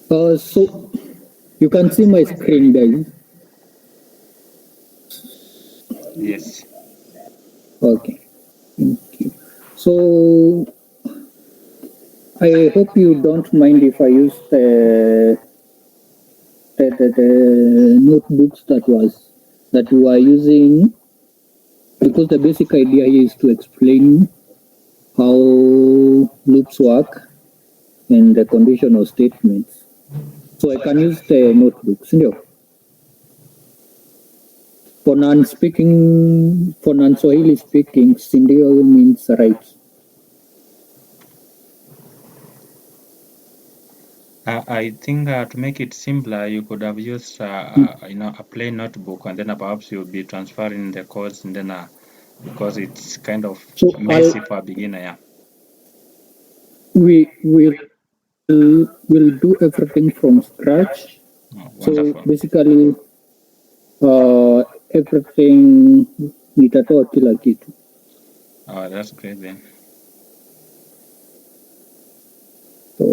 So you can see my screen, guys. Yes. Okay. Thank you. So I hope you don't mind if I use the notebooks that we are using, because the basic idea is to explain how loops work and the conditional statements. So I can use the notebooks. For non-Swahili speaking, sindio means right. I think to make it simpler, you could have used a plain notebook, and then perhaps you'll be transferring the codes, and then because it's kind of So messy for a beginner. Yeah. we will do everything from scratch. Oh, So wonderful. basically, everything nitatoa kila kitu. Oh, that's great then. So,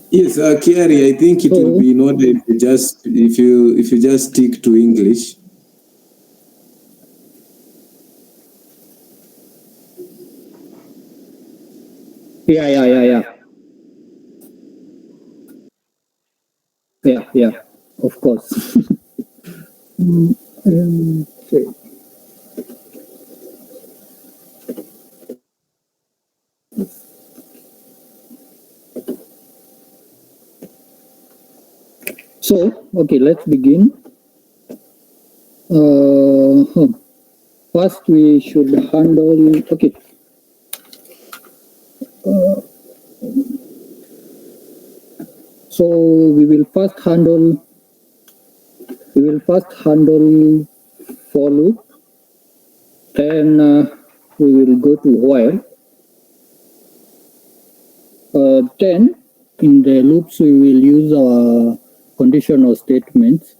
Yes, Kiari, I think it will be in order if you just stick to English. Yeah, of course. Okay. So, okay, let's begin. First, we should handle, okay. So we will first handle for loop, then we will go to while. Then in the loops we will use our conditional statements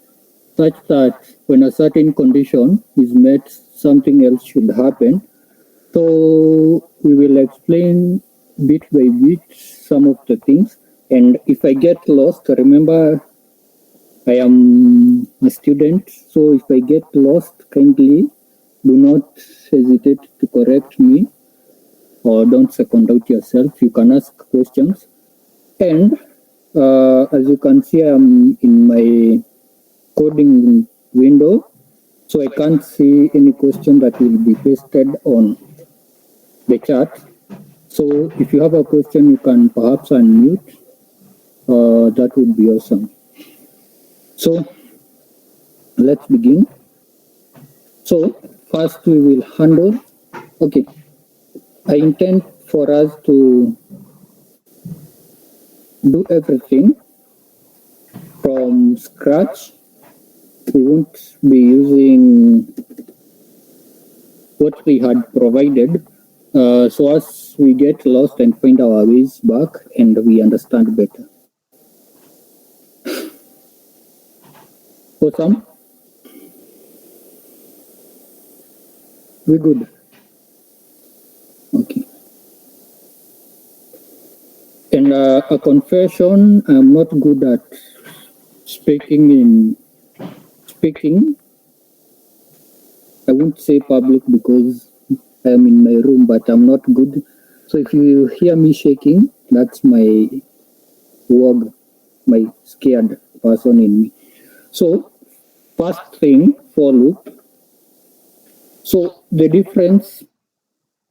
such that when a certain condition is met, something else should happen. So we will explain bit by bit some of the things. And if I get lost, remember I am a student, so if I get lost, kindly do not hesitate to correct me, or don't second out yourself. You can ask questions. And as you can see, I'm in my coding window, so I can't see any question that will be pasted on the chat. So if you have a question, you can perhaps unmute. That would be awesome. So let's begin. So first we will handle, okay, I intend for us to do everything from scratch. We won't be using what we had provided. So as we get lost and find our ways back and we understand better. Awesome. We good. Okay. And a confession, I'm not good at speaking. I won't say public because I'm in my room, but I'm not good. So if you hear me shaking, that's my wog, my scared person in me. So first thing, for loop. So the difference,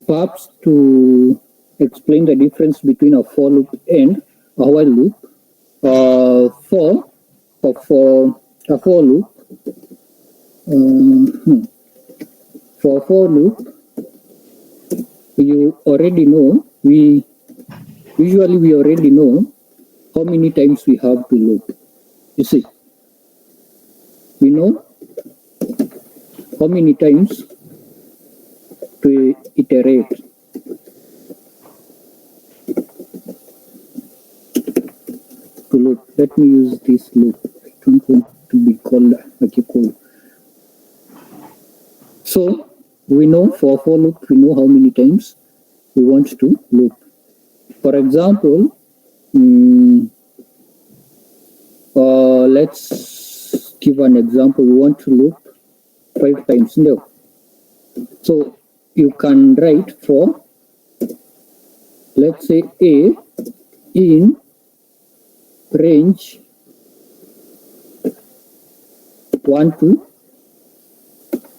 perhaps to explain the difference between a for loop and a while loop. For a for loop, for a for loop, you already know, we already know how many times we have to loop. You see, we know how many times to iterate. let me use this loop. I don't want to be called Akikul. So we know for loop, we know how many times we want to loop. For example, let's give an example. We want to loop 5 times. No. So you can write for, let's say, A in range 1 to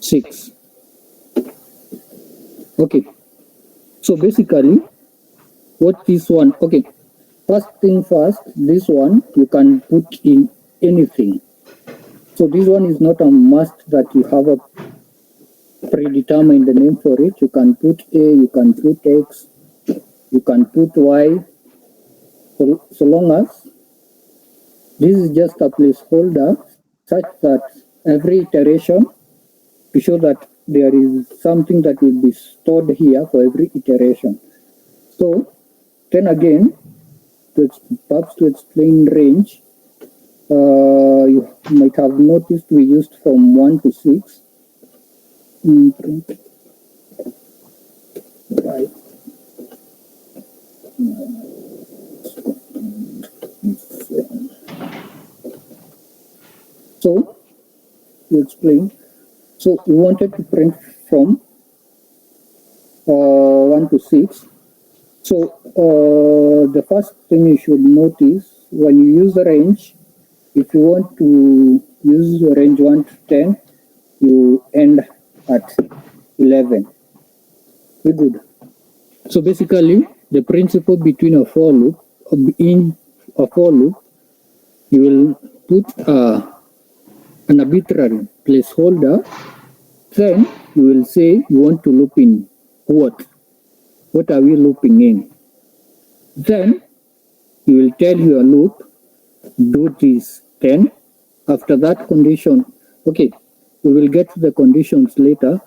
6. Okay. So basically, what this one, okay, first thing first, this one you can put in anything. So this one is not a must that you have a predetermined name for it. You can put A, you can put X, you can put Y, so long as this is just a placeholder such that every iteration, to show that there is something that will be stored here for every iteration. So then again, perhaps to explain range, you might have noticed we used from 1 to 6. Right. So to explain, so we wanted to print from 1 to 6. So the first thing you should notice when you use the range, if you want to use the range 1 to 10, you end at 11. Very good. So basically, the principle between a for loop, in a for loop, you will put an arbitrary placeholder. Then you will say you want to loop in what? What are we looping in? Then you will tell your loop, do this. Then after that condition, okay, we will get to the conditions later,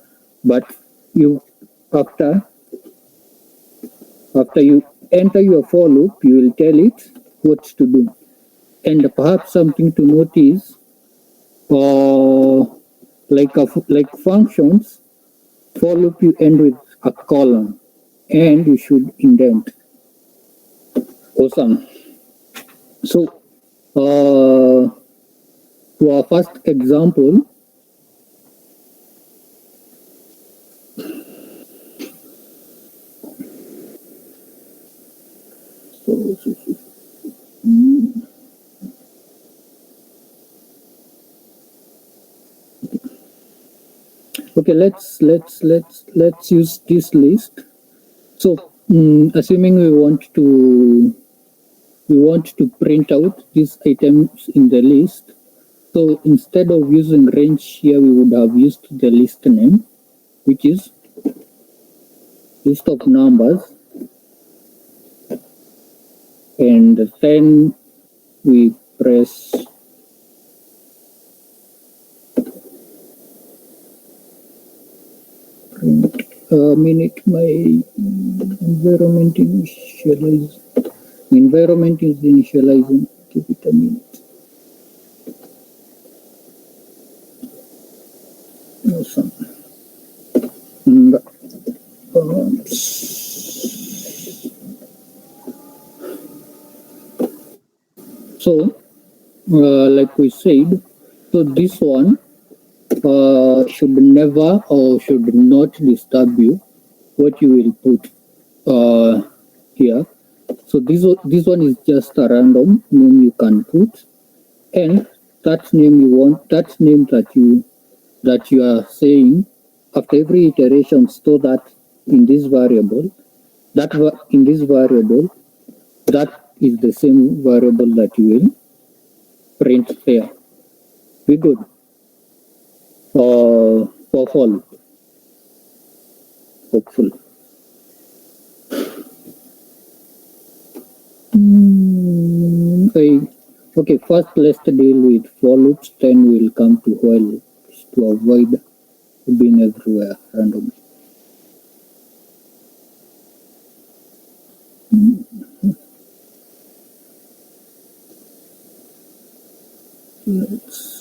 but you after you enter your for loop, you will tell it what to do. And perhaps something to notice, like functions, for loop you end with a colon, and you should indent. Awesome. So to our first example, okay, let's use this list. So assuming we want to print out these items in the list. So instead of using range here, we would have used the list name, which is list of numbers, and then we press print. A minute, my environment is initializing. Give it a minute. Awesome. So, like we said, so this one should never or should not disturb you what you will put here. So this one is just a random name you can put, and that name you want, that name that you are saying, after every iteration, store that in this variable. That in this variable, that is the same variable that you will print there. We good. For fall, hopeful. Okay, first let's deal with for loops, then we'll come to while loops to avoid being everywhere randomly.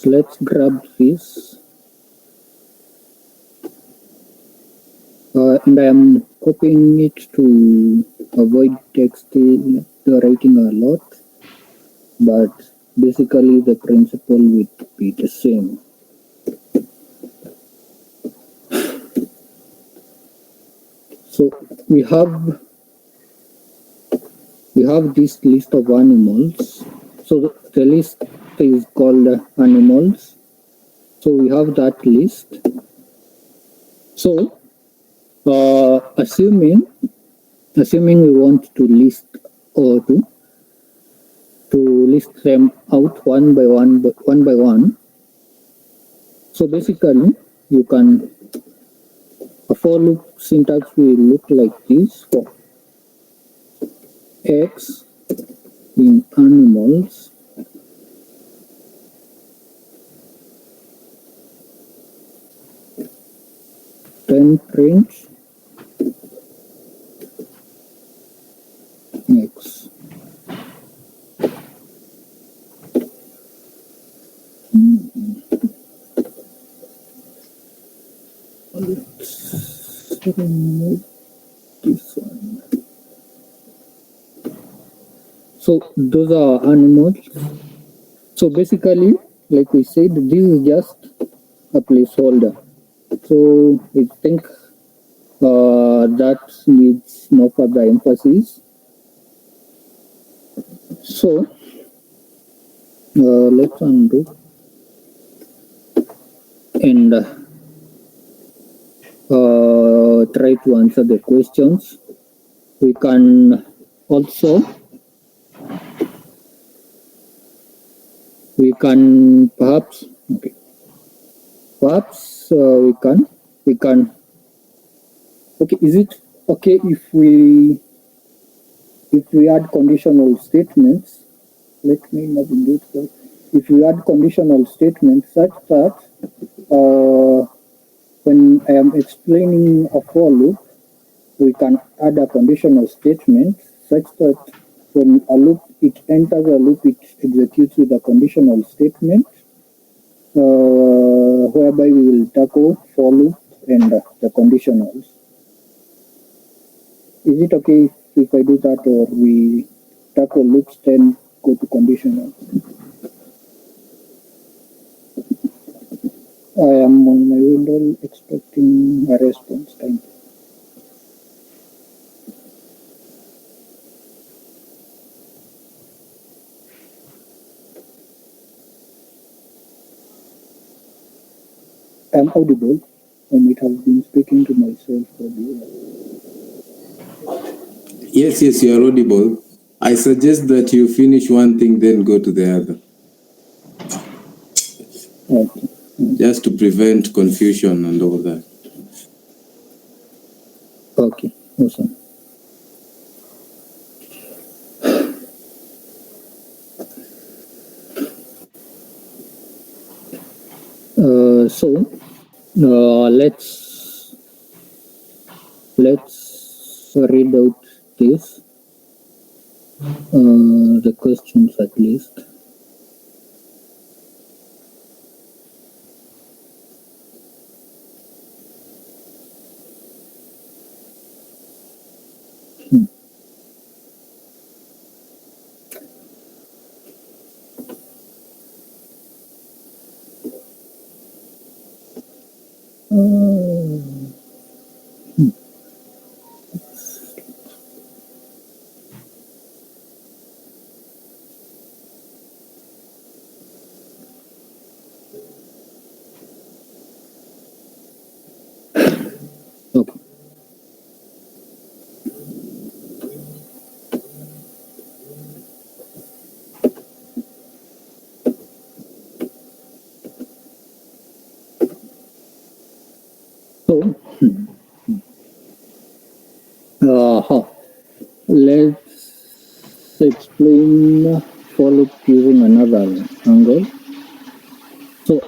let's grab this. And I am copying it to avoid writing a lot, but basically the principle would be the same. So we have this list of animals. So the list is called animals. So we have that list. So assuming we want to list or to list them out one by one. So basically, you can a for loop syntax will look like this for x in animals. Then print x. Let's remove this one. So those are animals. So basically, like we said, this is just a placeholder. So I think that needs no further emphasis. So let's undo and try to answer the questions. We can also perhaps we can okay, is it okay if we add conditional statements? Let me imagine this. If we add conditional statements such that when I am explaining a for loop, we can add a conditional statement such that when it enters a loop, it executes with a conditional statement, whereby we will tackle for loop and the conditionals. Is it okay if I do that, or we tackle loops then go to conditional? I am on my window expecting a response. Thank you. I am audible. I might have been speaking to myself for the. Yes, you are audible. I suggest that you finish one thing, then go to the other. Okay. Just to prevent confusion and all that. Okay, awesome. So let's read out this the questions at least. Okay. So let's explain for loop using another angle. So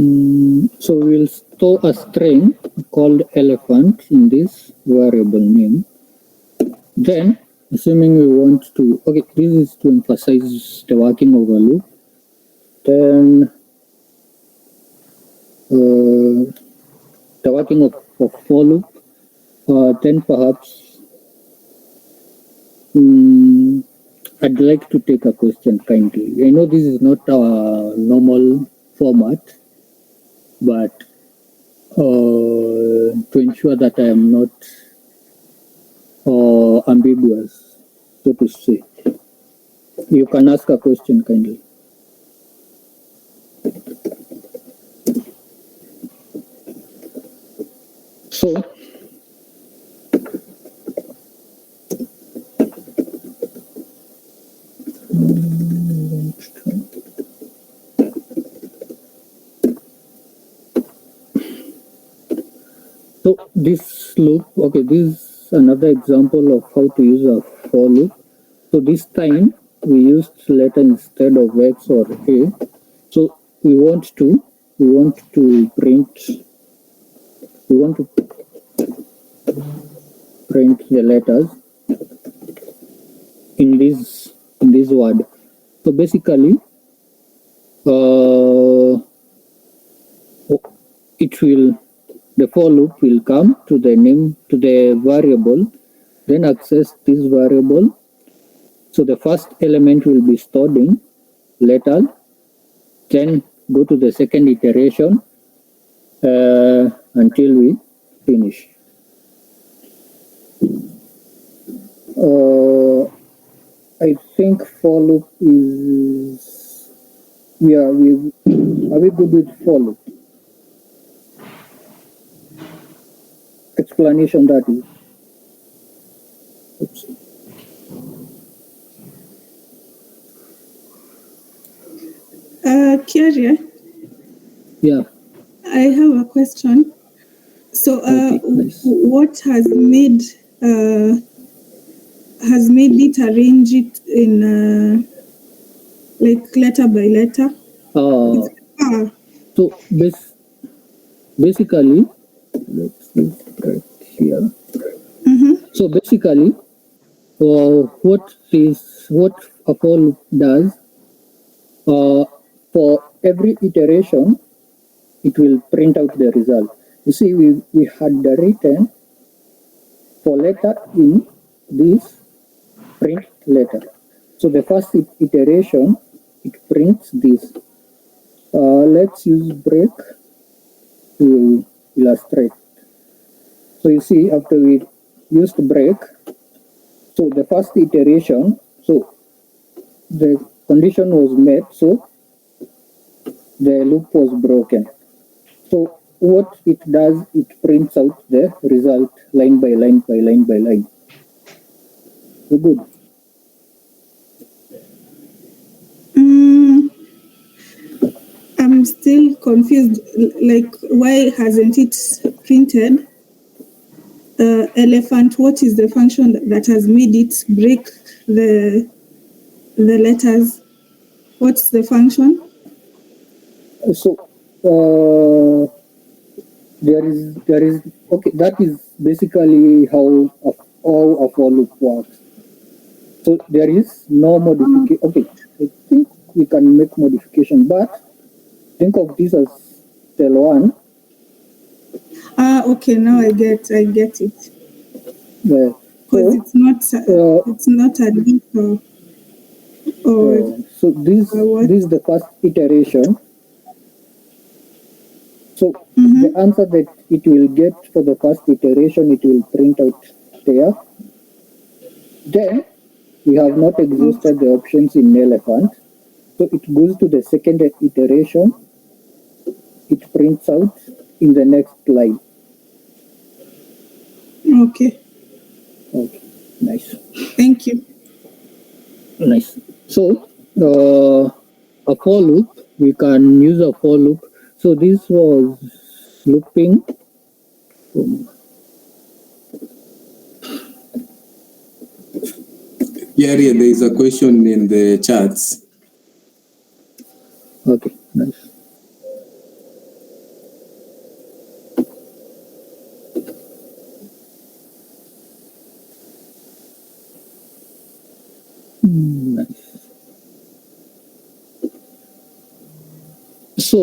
So we'll store a string called elephant in this variable name. Then, assuming we want to, okay, this is to emphasize the working of a loop. Then, the working of for loop. Then perhaps I'd like to take a question kindly. I know this is not our normal format, but to ensure that I am not ambiguous, so to say, you can ask a question kindly. So, so this loop, okay, this is another example of how to use a for loop. So this time we used letter instead of x or a. So we want to print the letters in this word. So basically, the for loop will come to the variable, then access this variable. So the first element will be stored in letter, then go to the second iteration until we finish. I think for loop is are we good with for loop? Explanation that is. Oops. Kyria, Yeah. I have a question. So, Okay, nice. what has made it arrange it in like letter by letter? So basically, let's see right here. So basically, what a for loop does, for every iteration, it will print out the result. You see, we had written for letter in this print letter. So the first iteration, it prints this. Let's use break to illustrate. So you see, after we used break, so the first iteration, so the condition was met, so the loop was broken. So what it does, it prints out the result line by line by line by line. So good. I'm still confused. Like, why hasn't it printed elephant? What is the function that has made it break the letters? What's the function? So there is okay. That is basically how a for loop works. So there is no modification. Okay, I think we can make modification, but think of this as tell one. Okay, now I get it. Because it's not a loop or so this is the first iteration. So the answer that it will get for the first iteration, it will print out there. Then we have not exhausted the options in elephant. So it goes to the second iteration. It prints out in the next line. Okay. Okay, nice. Thank you. Nice. So a for loop, we can use a for loop. So this was looping. Yeah, there is a question in the chats. Okay, nice. So,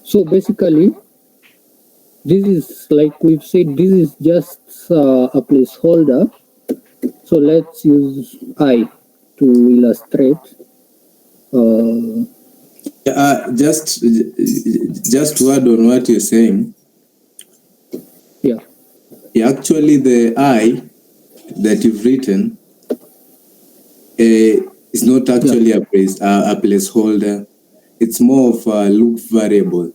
so basically, this is like we've said, this is just a placeholder. So let's use I to illustrate. Just to add on what you're saying, Yeah. actually the I that you've written is not actually a placeholder. It's more of a loop variable.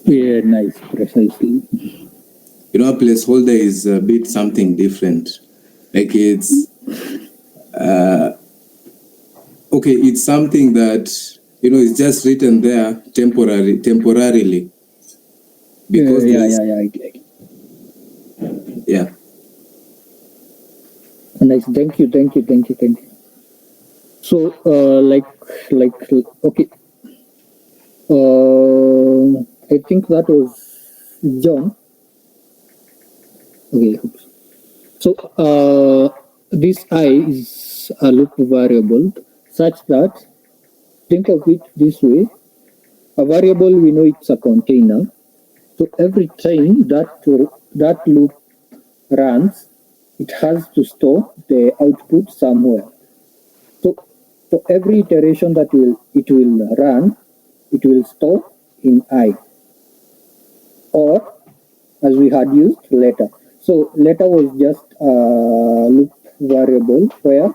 Yeah, nice, precisely. You know, a placeholder is a bit something different. Like it's okay, it's something that it's just written there temporarily. Because yeah. Nice, thank you. So, okay. I think that was John. Okay. So, this I is a loop variable such that, think of it this way: a variable, we know it's a container. So every time that loop runs, it has to store the output somewhere. So for every iteration that it will run, it will store in I, or as we had used letter. So letter was just a loop variable where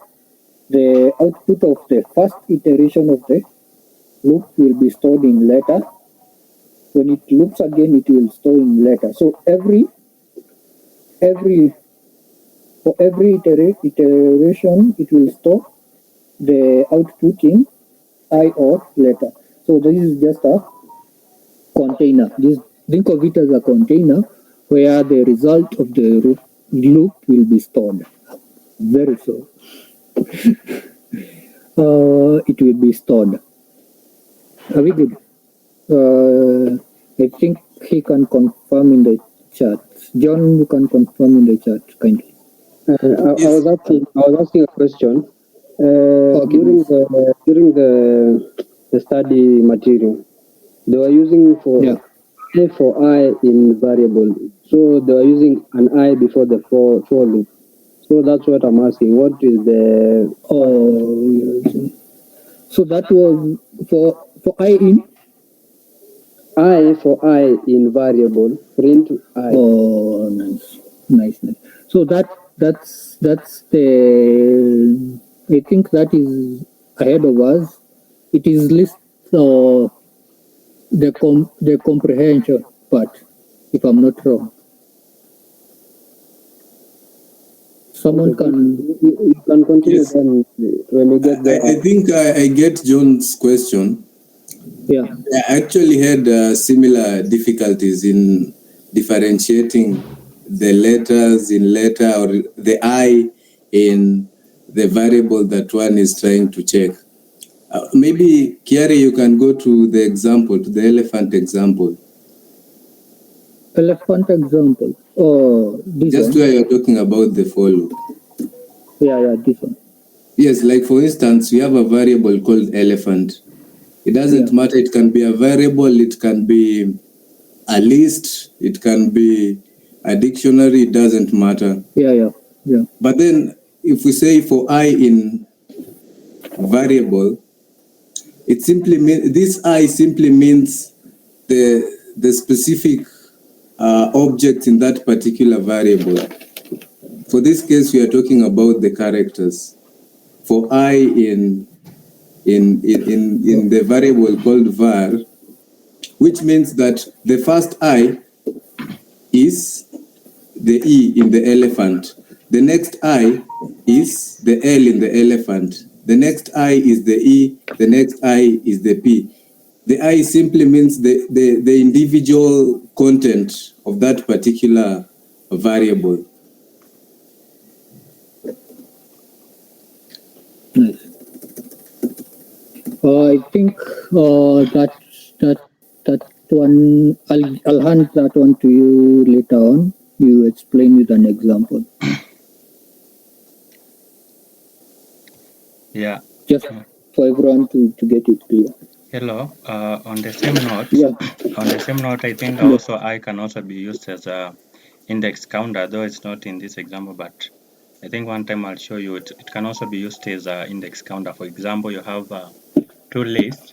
the output of the first iteration of the loop will be stored in letter. When it loops again, it will store in letter. So for every iteration, it will store the output in I or letter. So this is just a container. Think of it as a container where the result of the loop will be stored. Very so. It will be stored. Are we good? I think he can confirm in the chat. John, you can confirm in the chat, kindly. I was asking a question. Okay. During the study material, they were using for I in variable. So they were using an I before the for loop. So that's what I'm asking. What is the so that was for I in variable print I. Oh, nice. So that's the, I think that is ahead of us. It is list the comprehension part, if I'm not wrong. Someone can you can continue then when you get there. I think I get John's question. Yeah. I actually had similar difficulties in differentiating the letters in letter or the I in the variable that one is trying to check. Maybe, Kiari, you can go to the example, to the elephant example. Elephant example. Oh, this Just one. where you're talking about the for loop. Yeah, this one. Yes, like for instance, we have a variable called elephant. It doesn't matter. It can be a variable. It can be a list. It can be a dictionary. It doesn't matter. Yeah. But then if we say for I in variable, it simply means this I simply means the specific object in that particular variable. For this case, we are talking about the characters. For I in the variable called var, which means that the first I is the E in the elephant. The next I is the L in the elephant. The next I is the E. The next I is the P. The I simply means the individual content of that particular variable. Nice. I think that one, I'll hand that one to you later on. You explain with an example. Yeah. Just for everyone to get it clear. Hello. On the same note, I think also I can also be used as a index counter, though it's not in this example, but I think one time I'll show you it can also be used as an index counter. For example, you have two lists,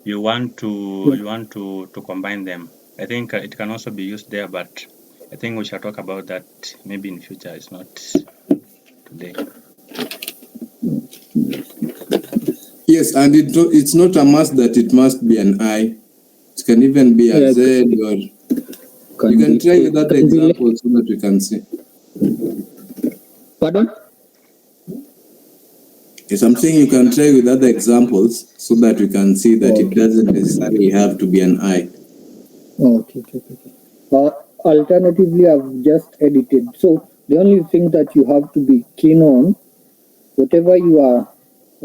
you want to combine them. I think it can also be used there, but I think we shall talk about that maybe in future. It's not today. Yes, and it's not a must that it must be an I. It can even be a Z, or you can try with other examples so that we can see. Pardon? Yes, I'm saying you can try with other examples so that we can see that it doesn't necessarily have to be an I. Okay. Alternatively, I've just edited. So the only thing that you have to be keen on, whatever you are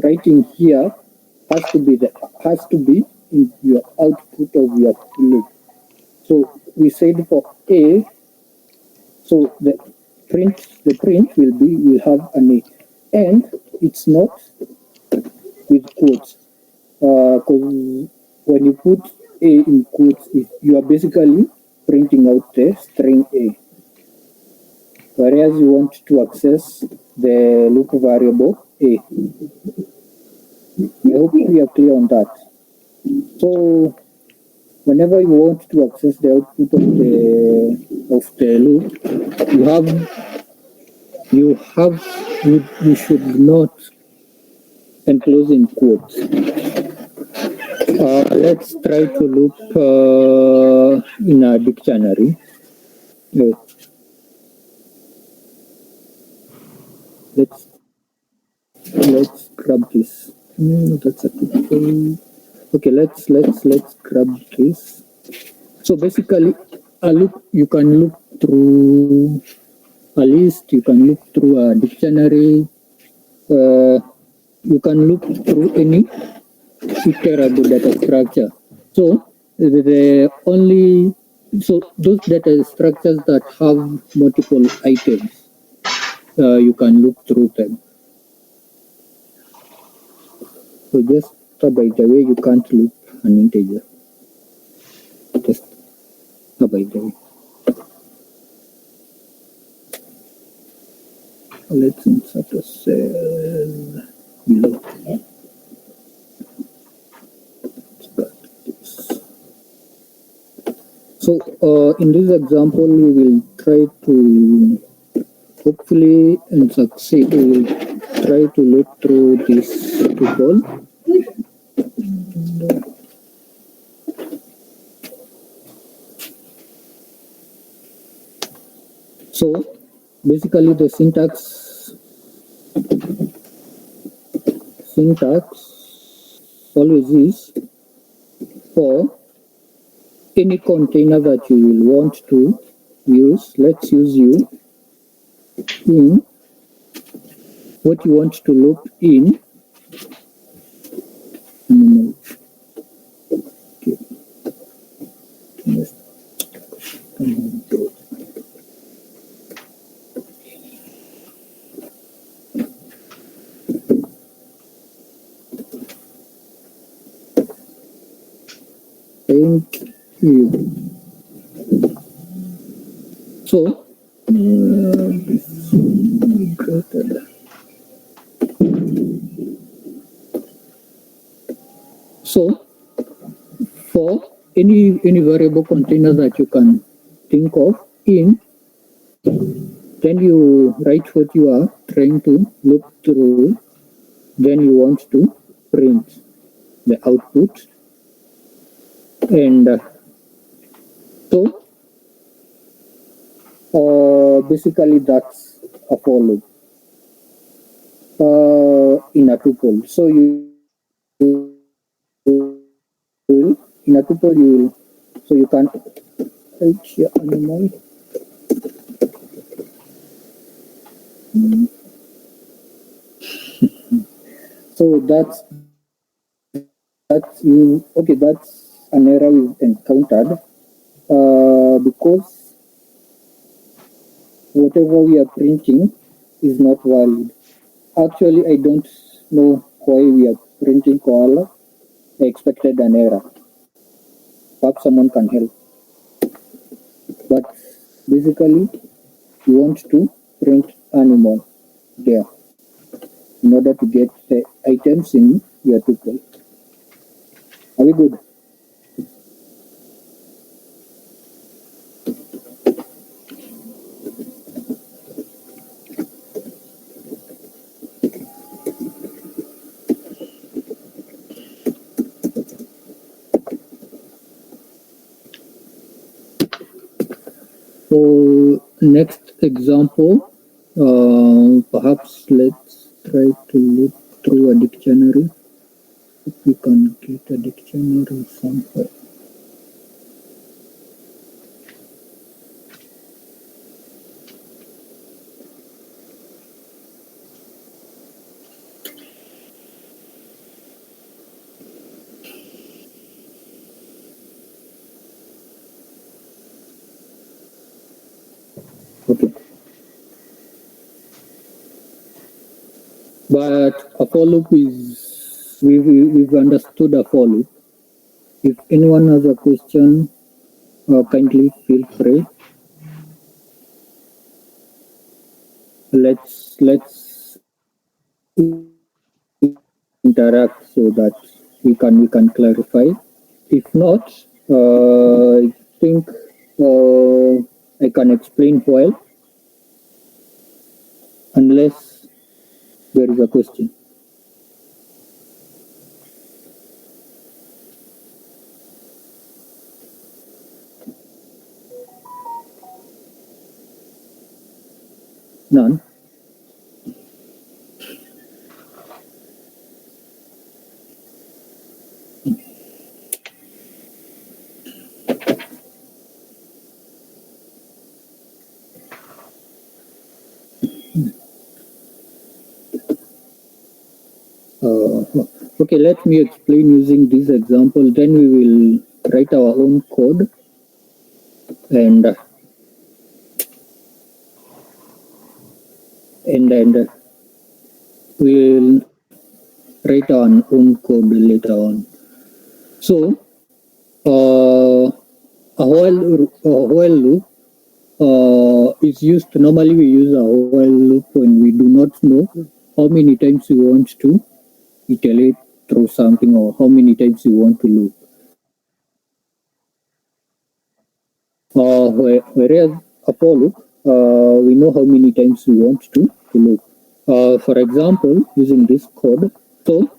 writing here, has to be in your output of your loop. So we said for A, so the print will have an A, and it's not with quotes, because when you put A in quotes, you are basically printing out the string A. Whereas you want to access the loop variable A. I hope we are clear on that. So whenever you want to access the output of the loop, you should not enclose in quotes. Let's try to look in a dictionary. Let's grab this. That's a typical. Okay, let's grab this. So basically, you can look through a list. You can look through a dictionary. You can look through any iterable data structure. So those data structures that have multiple items, you can look through them. So just by the way, you can't loop an integer. Just by the way. Let's insert a cell below. So in this example, we will try to hopefully and succeed. We will try to look through this tuple. So basically the syntax always is for any container that you will want to use. Let's use you in what you want to loop in. Okay. Thank you. So, for any variable container that you can think of in, then you write what you are trying to look through, then you want to print the output, and so basically that's a for loop in a tuple. So in a tuple you can write here animal. So that's an error we've encountered because whatever we are printing is not valid. Actually, I don't know why we are printing koala, I expected an error. Perhaps someone can help. But basically, we want to print animal there in order to get the items in your tuple. Are we good? So next example, perhaps let's try to look through a dictionary. If we can get a dictionary somewhere. Okay. But a for loop is, we've understood a for loop. If anyone has a question, kindly feel free. Let's interact so that we can clarify. If not, I think I can explain while, unless there is a question. None. Okay, let me explain using this example. Then we will write our own code and we'll write our own code later on. So, a while loop is used. Normally, we use a while loop when we do not know how many times we want to iterate through something or how many times we want to loop. Whereas a for loop, we know how many times we want to loop. For example, using this code, so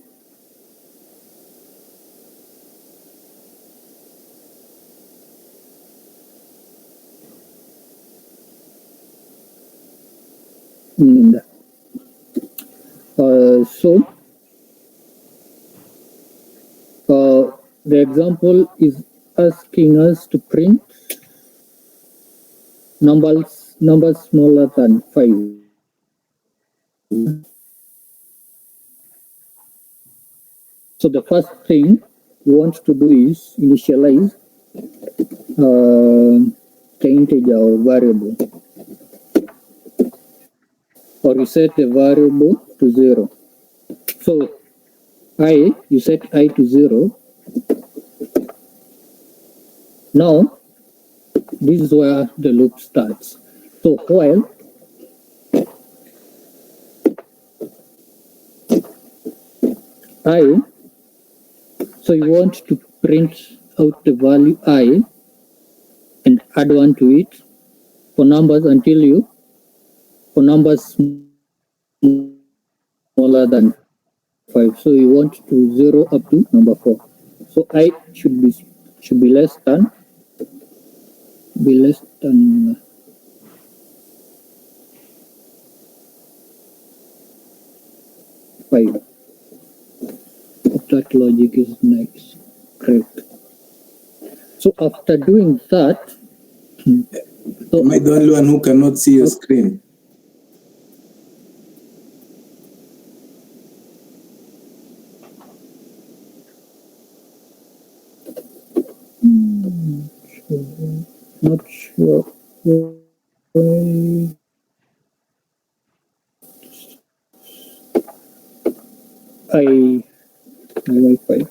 the example is asking us to print numbers smaller than 5. So the first thing we want to do is initialize the integer or variable, or you set the variable to 0. So you set I to 0. Now this is where the loop starts. So while I, so you want to print out the value I and add 1 to it for numbers for numbers smaller than 5. So you want to 0 up to number 4. So I should be less than 5. If that logic is nice, great. So after doing that, am I the only one who cannot see your screen? not sure why. my Wi-Fi.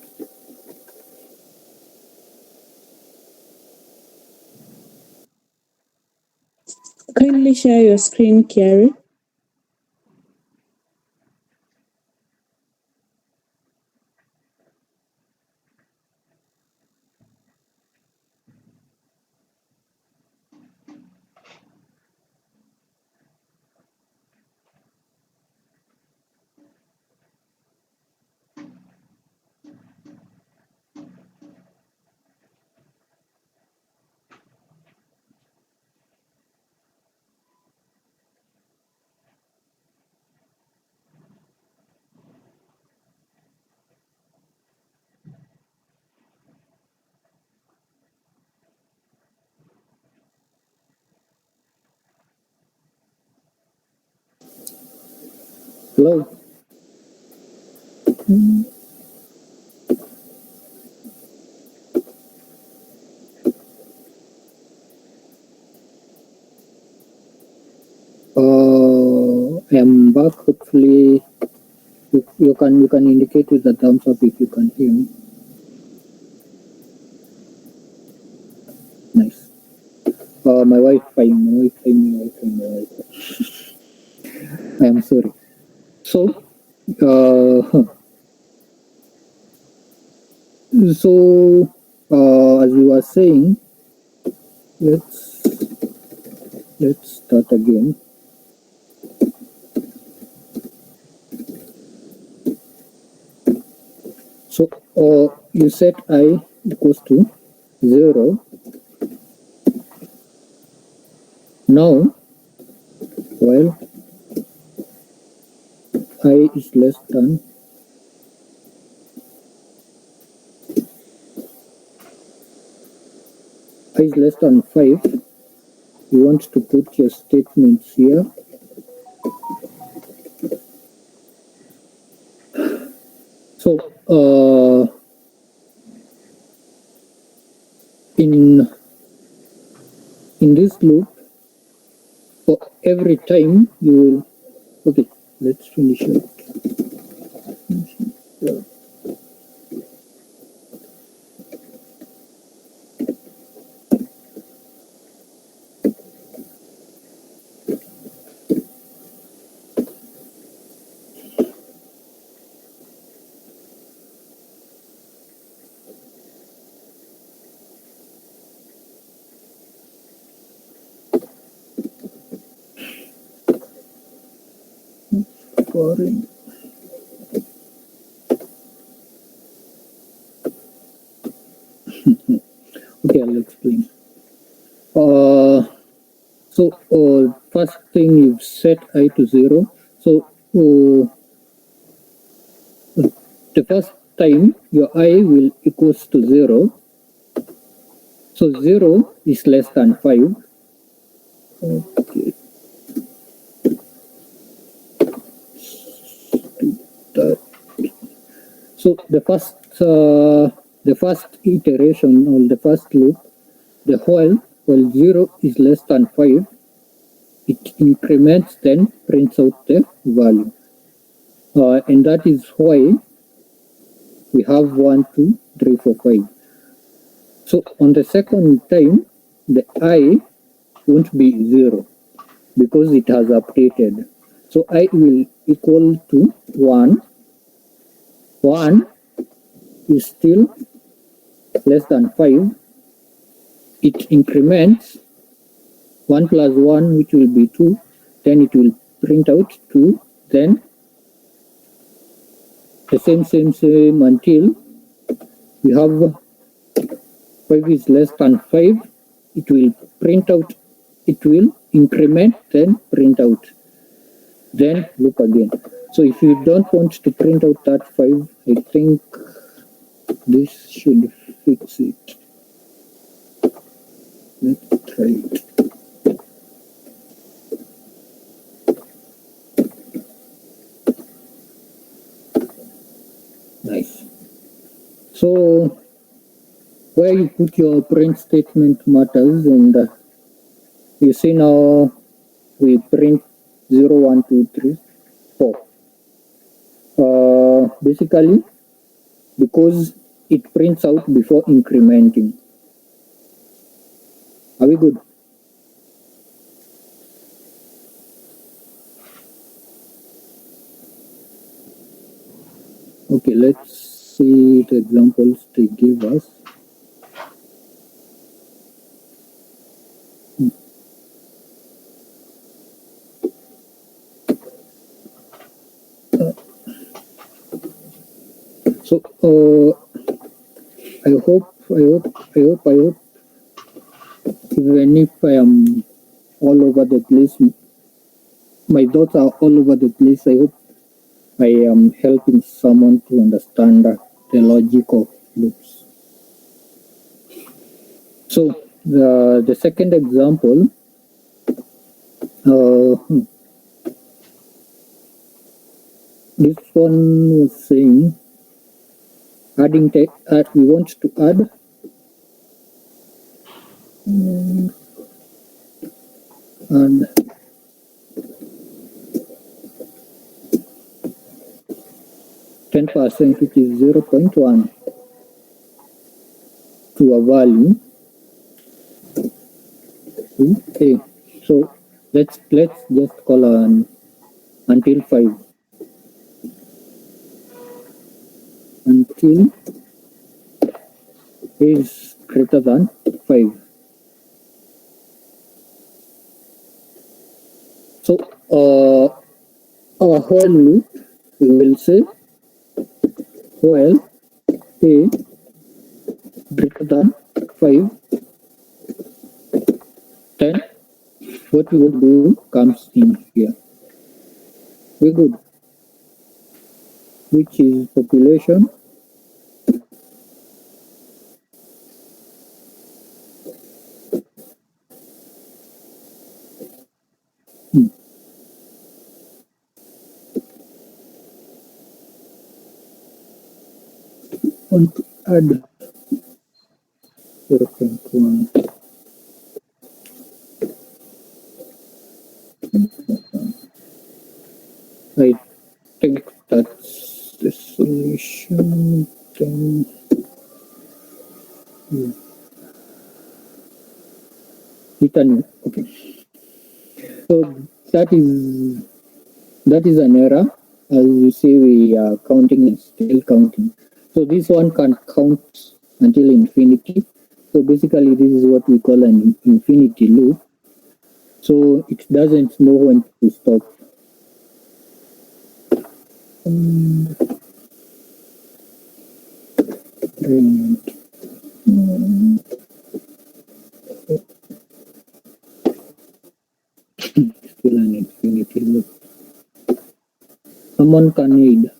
Kindly share your screen, Kiari. Hello. I'm back. Hopefully, you can indicate with the thumbs up if you can hear me. Nice. My Wi-Fi. I am sorry. So, as we were saying, let's start again. So, you set I equals to 0. Now, while I is less than I is less than 5, you want to put your statements here. So, in this loop, for every time you will, okay, let's finish it. Boring. Okay, I'll explain. So, first thing you've set I to 0. So, the first time your I will equals to 0. So 0 is less than 5. Okay. So the first iteration or the first loop, the while 0 is less than 5, it increments, then prints out the value. And that is why we have 1, 2, 3, 4, 5. So on the second time, the I won't be 0 because it has updated. So I will equal to 1. 1 is still less than 5. It increments 1 plus 1, which will be 2. Then it will print out 2. Then the same until we have 5 is less than 5. It will print out, it will increment, then print out. Then loop again. So if you don't want to print out that 5, I think this should fix it. Let's try it. Nice. So where you put your print statement matters, and you see now we print 0, 1, 2, 3, 4. basically because it prints out before incrementing. Are we good? Okay, let's see the examples they give us. So I hope, even if I am all over the place, my thoughts are all over the place. I hope I am helping someone to understand the logic of loops. So the second example, this one was saying adding we want to add and 10%, which is 0.1, to a value. Okay, so let's just call on until 5. Until is greater than 5. So our while loop, we will say while a greater than 5, then what we would do comes in here. We good, which is population want to add 0.1. I think that's the solution. Then return. Okay, so that is an error. As you see, we are counting and still counting. So this one can count until infinity. So basically, this is what we call an infinity loop. So it doesn't know when to stop. Still an infinity loop. Someone can aid.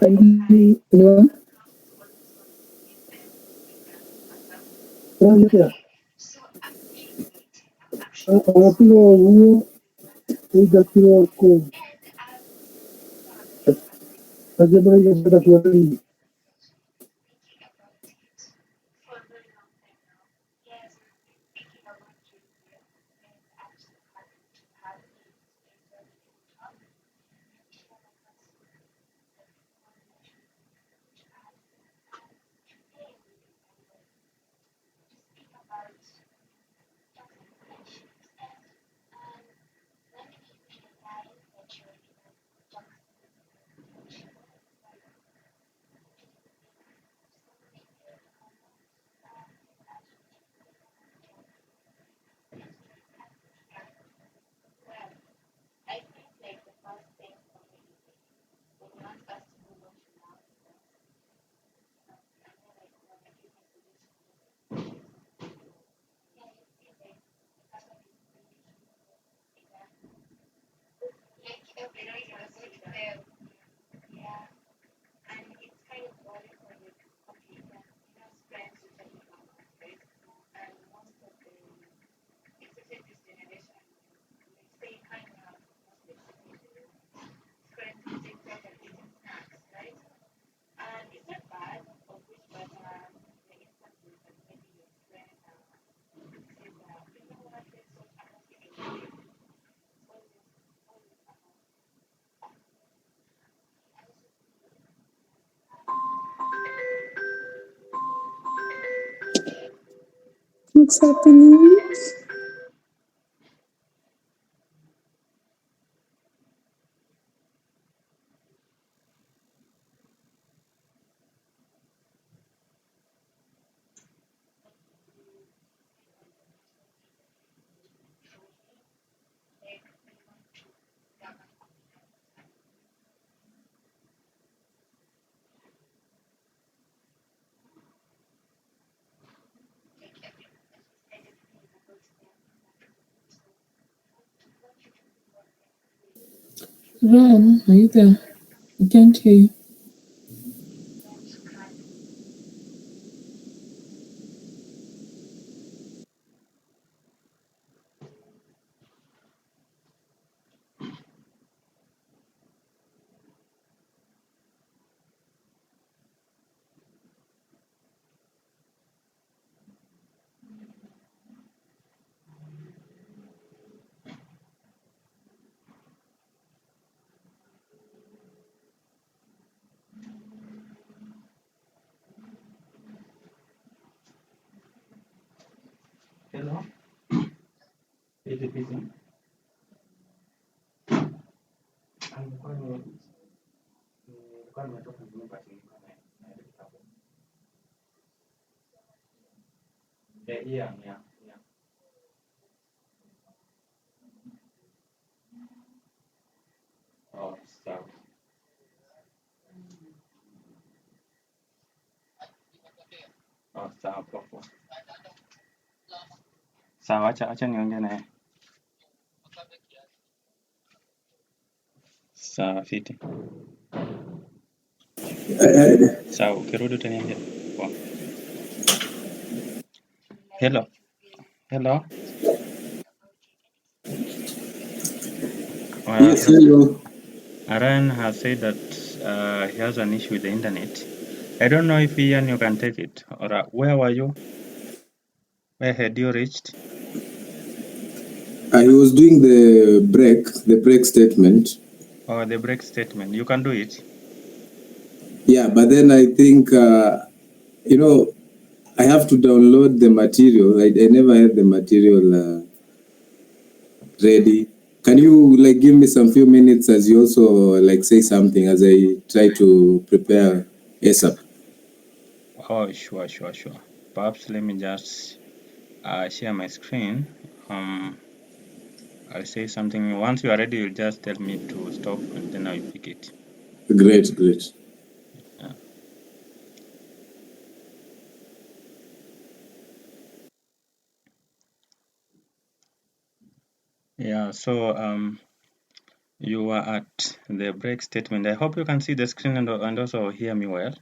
Anyone? What's happening? Ron, are you there? I can't hear you. Hello? Is it busy? Nilikuwa nimetoka nyumba nilikuwa naelekea hapo. Yeah. Oh, sawa. Oh, sawa popo. Sawa, acha niongee naye. Sawa fiti. Sawa, ukirudi utaniambia. Poa. Hello. Yes, hello. Aaron has said that he has an issue with the internet. I don't know if Ian you can take it or where were you? Where had you reached? I was doing the break statement. Oh, the break statement. You can do it. Yeah, but then I think I have to download the material. I never had the material ready. Can you give me some few minutes as you also say something as I try to prepare ASAP? Oh, sure. Perhaps let me just share my screen. I'll say something. Once you are ready, you'll just tell me to stop and then I'll pick it. Great. Yeah, so you are at the break statement. I hope you can see the screen and also hear me well.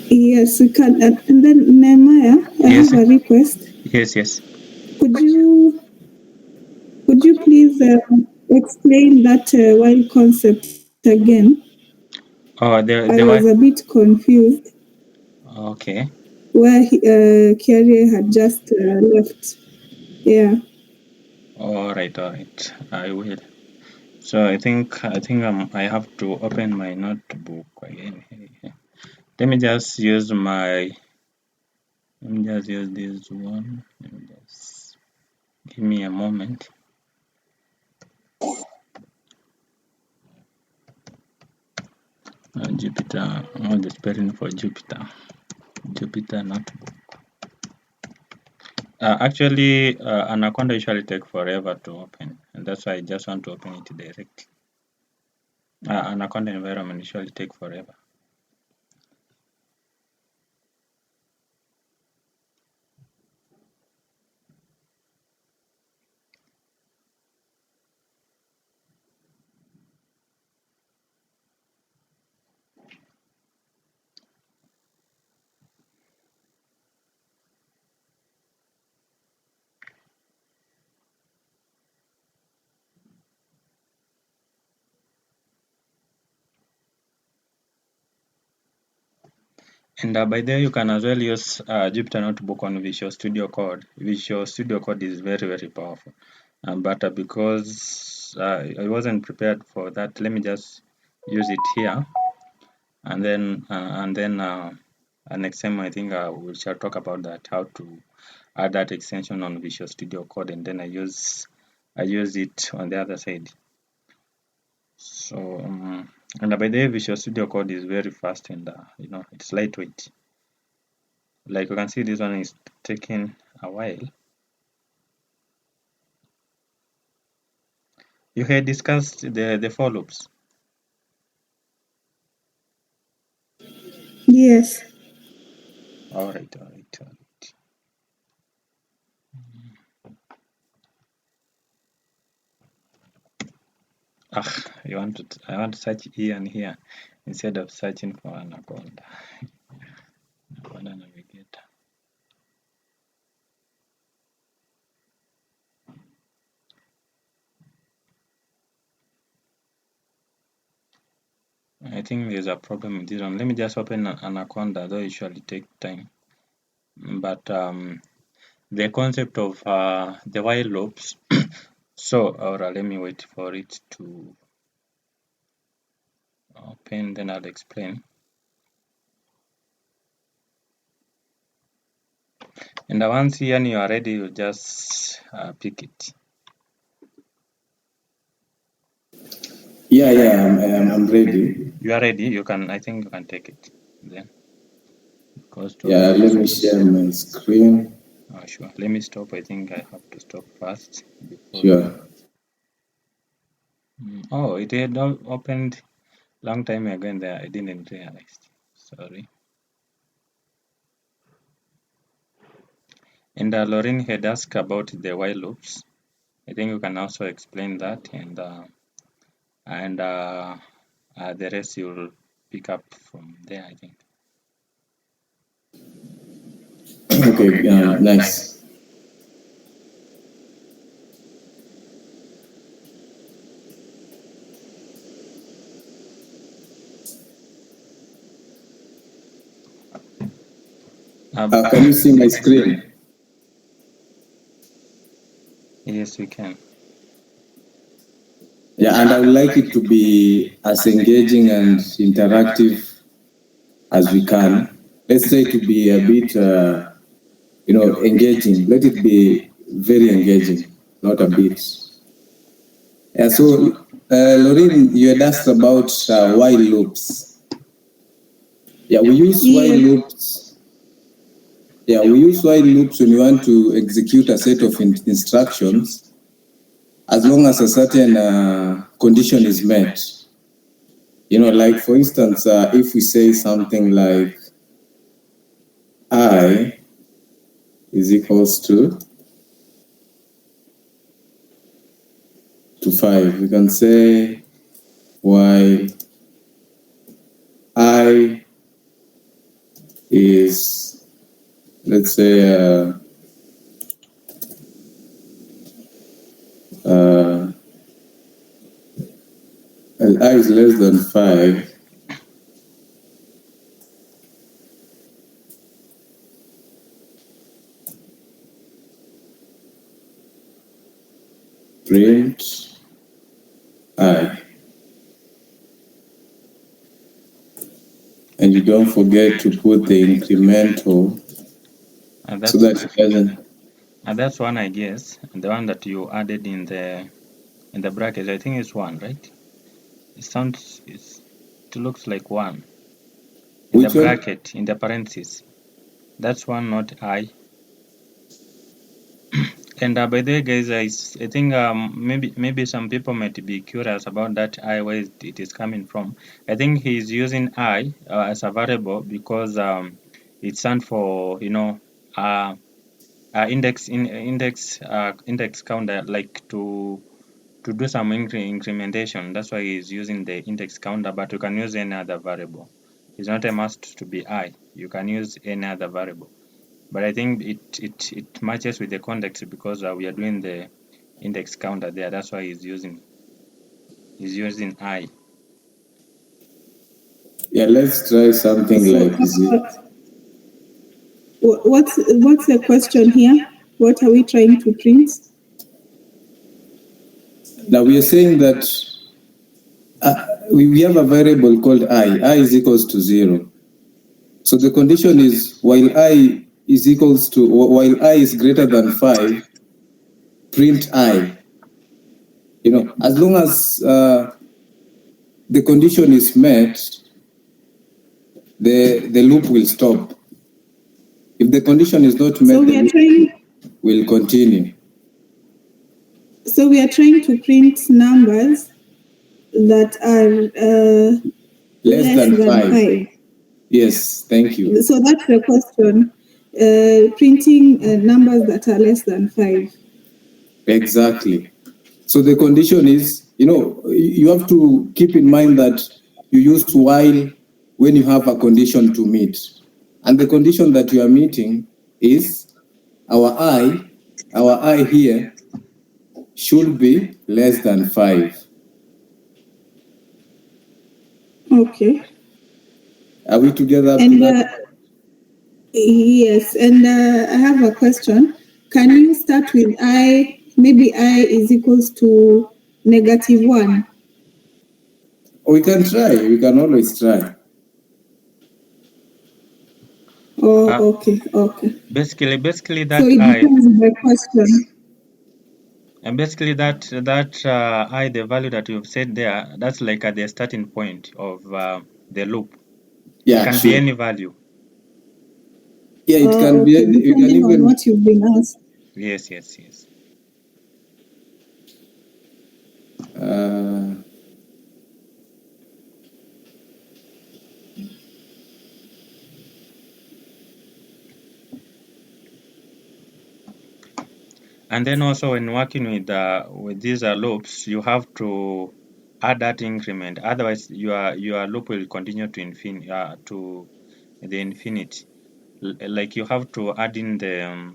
Yes, we can. And then Nehemiah, I Yes. have a request. Yes. Could you please explain that while concept again? Oh, I was a bit confused. Okay. Where Kyrie had just left. Yeah. All right. I will. So I think I have to open my notebook again. Let me just use this one. Let me just give me a moment. Jupyter, the spelling for Jupyter notebook. Actually, Anaconda usually take forever to open, and that's why I just want to open it direct. Anaconda environment usually take forever. And by there, you can as well use Jupyter Notebook on Visual Studio Code. Visual Studio Code is very, very powerful. But because I wasn't prepared for that, let me just use it here. And then next time I think we shall talk about that, how to add that extension on Visual Studio Code, and then I use it on the other side. So and by the way, Visual Studio Code is very fast, and it's lightweight. Like you can see, this one is taking a while. You had discussed the for loops. Yes. All right. I want to search here and here instead of searching for Anaconda. Anaconda Navigator. I think there's a problem with this one. Let me just open Anaconda, though it usually take time. But the concept of the while loops. So, let me wait for it to open, then I'll explain. And once here you are ready, you just pick it. Yeah, I'm ready. You are ready. You can. I think you can take it then. Yeah, let me share my screen. Sure. Let me stop. I think I have to stop first. Sure. Oh, it had opened long time ago and there. I didn't realize. Sorry. And Lorraine had asked about the while loops. I think you can also explain that, and the rest you'll pick up from there, I think. Okay, nice. Can you see my screen? Yes, we can. Yeah, and I would like it to be as engaging and interactive as we can. Let's say to be a bit, engaging. Let it be very engaging, not a bit. Yeah, so, Lorraine, you had asked about while loops. Yeah, we use while loops. Yeah, we use while loops when you want to execute a set of instructions, as long as a certain condition is met. Like for instance, if we say something like I is equals to 5, we can say while I is, let's say, I is less than 5, print I. And you don't forget to put the incremental so that it doesn't. And that's one, I guess. And the one that you added in the bracket, I think it's 1, right? It looks like 1. In Which the bracket, in the parentheses. That's 1, not I. And by the way, guys, I think maybe some people might be curious about that I, where it is coming from. I think he's using I as a variable because it stands for index counter, like to do some incrementation. That's why he's using the index counter, but you can use any other variable. It's not a must to be I. You can use any other variable. But I think it matches with the context because we are doing the index counter there. That's why he's using I. Yeah, let's try something like this. What's the question here? What are we trying to print? Now we are saying that we have a variable called I. I is equals to 0. So the condition is while I is greater than 5, print I. As long as the condition is met, the loop will stop. If the condition is not met, So we are trying. Will continue. So we are trying to print numbers that are less than 5. Yes, thank you. So that's the question. Printing numbers that are less than 5. Exactly. So the condition is, you have to keep in mind that you used while when you have a condition to meet. And the condition that you are meeting is our I here should be less than 5. Okay. Are we together? And yes, and I have a question. Can you start with I? Maybe I is equals to -1. We can try. We can always try. Oh, okay. Basically that so it I. depends on the question. And basically that I, the value that you've said there, that's like at the starting point of the loop. Yeah, it can be any value. Yeah, it can be any. You can even on what you've been asked. Yes. And then also when working with these loops, you have to add that increment. Otherwise, your loop will continue to the infinity. Like you have to add in the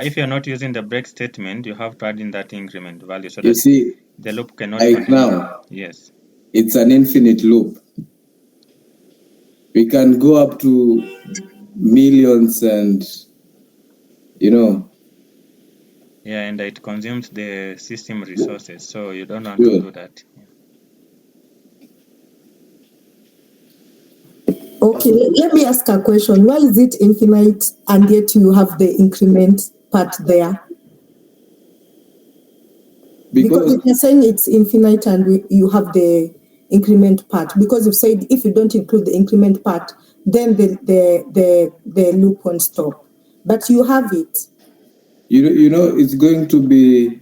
if you're not using the break statement, you have to add in that increment value so that the loop cannot like continue. Now, yes, it's an infinite loop. We can go up to millions and yeah, and it consumes the system resources, so you don't want to do that. Okay, let me ask a question. Why is it infinite and yet you have the increment part there? Because if you're saying it's infinite and you have the increment part, because you've said if you don't include the increment part, then the loop won't stop. But you have it. It's going to be,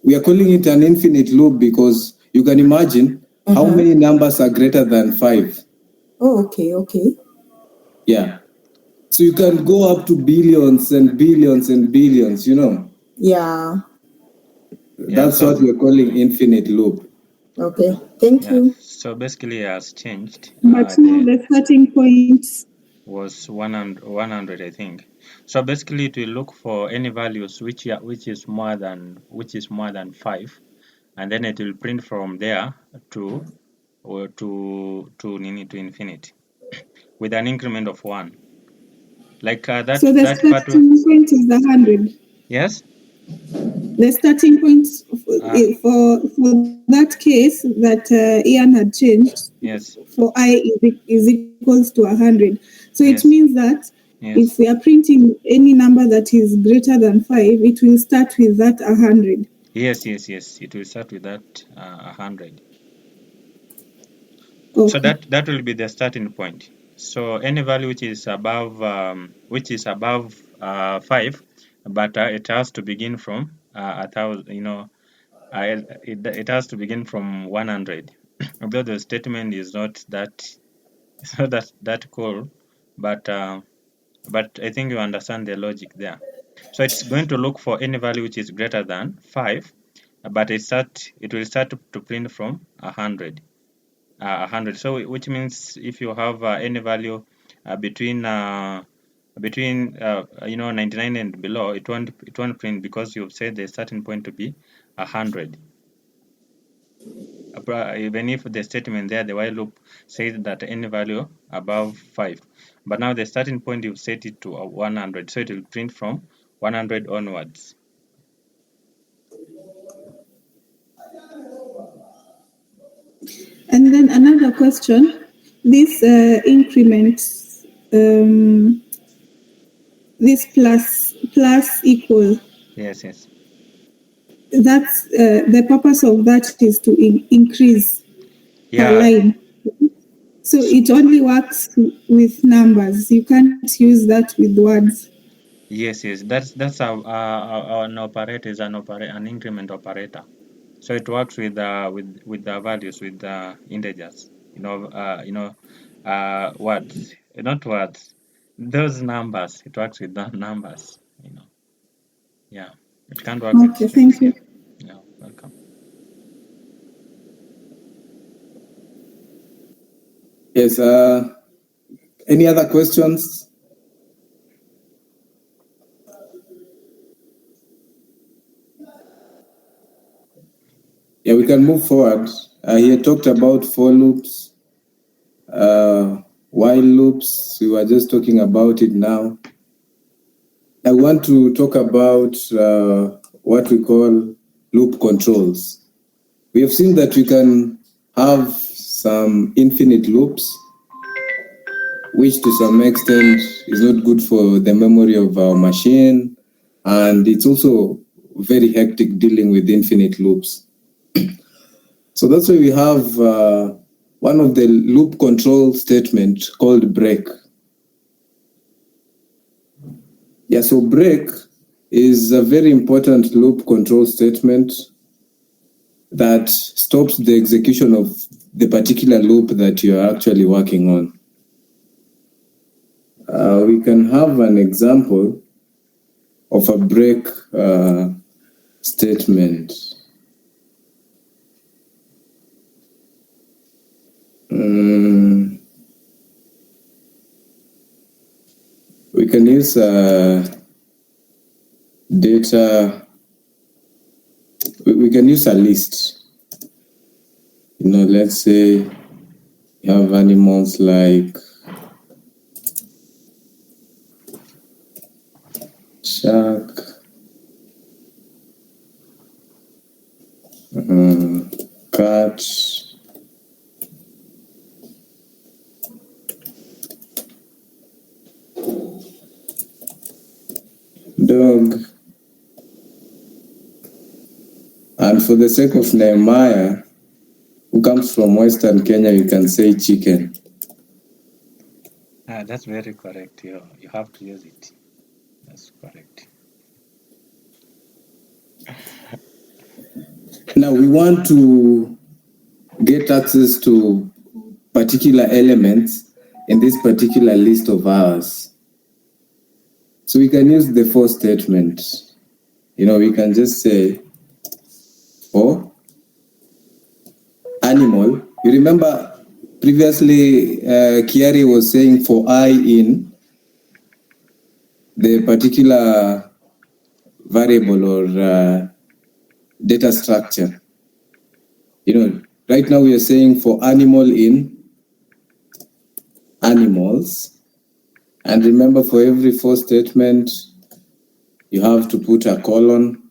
we are calling it an infinite loop because you can imagine how many numbers are greater than 5. Oh, okay. Yeah. So you can go up to billions and billions and billions, Yeah. That's what we're calling infinite loop. Okay, thank you. So basically it has changed. But now the starting point was 100, I think. So basically it will look for any values which is more than 5, and then it will print from there to infinity with an increment of 1. Like that. So the starting point is 100. Yes. The starting point for that case that Ian had changed. Yes. For I is equals to 100. So it means that if we are printing any number that is greater than 5, it will start with that 100. Yes. It will start with that 100. Okay. So that will be the starting point. So any value which is above 5, but it has to begin from 1,000. It has to begin from 100. Although the statement is not that cool, but I think you understand the logic there. So it's going to look for any value which is greater than 5, but it will start to print from 100. 100. So which means if you have any value between 99 and below, it won't print because you've said the starting point to be 100. Even if the statement there, the while loop, says that any value above 5, but now the starting point you've set it to 100, so it will print from 100 onwards. And then another question, this increment, this plus equal. Yes, yes. That's the purpose of that is to increase per line. So it only works with numbers. You can't use that with words. Yes, yes. That's an operator is an increment operator. So it works with the values, with the integers. Words, not words. Those numbers. It works with the numbers. Yeah. It can't work with Okay, strings. thank you. Yeah. Welcome. Yes. Any other questions? Yeah, we can move forward. He had talked about for loops, while loops. We were just talking about it now. I want to talk about what we call loop controls. We have seen that we can have some infinite loops, which to some extent is not good for the memory of our machine, and it's also very hectic dealing with infinite loops. So that's why we have one of the loop control statement called break. Yeah, so break is a very important loop control statement that stops the execution of the particular loop that you are actually working on. We can have an example of a break statement. We can use data. We can use a list. Let's say you have animals like shark, cat, dog, and for the sake of Nehemiah, who comes from Western Kenya, you can say chicken. That's very correct. You have to use it. That's correct. Now we want to get access to particular elements in this particular list of ours. So we can use the for statement. We can just say for animal. You remember previously Kiari was saying for I in the particular variable or data structure. Right now we are saying for animal in animals. And remember, for every for statement, you have to put a colon.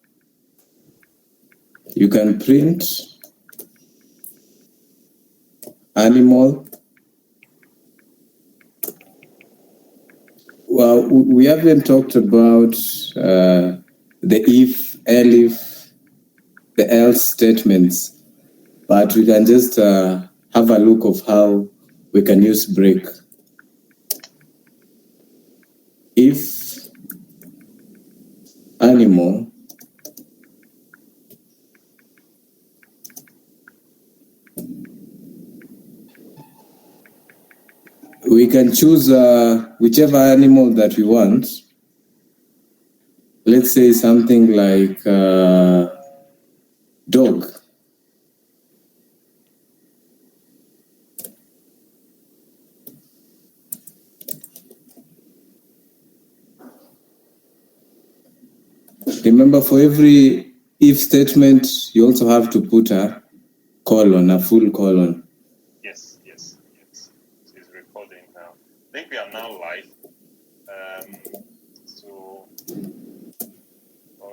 You can print animal. Well, we haven't talked about the if, elif, the else statements, but we can just have a look of how we can use break. If animal we can choose whichever animal that we want. Let's say something like dog. Remember, for every if statement, you also have to put a colon, a full colon. Yes. It's recording now. I think we are now live.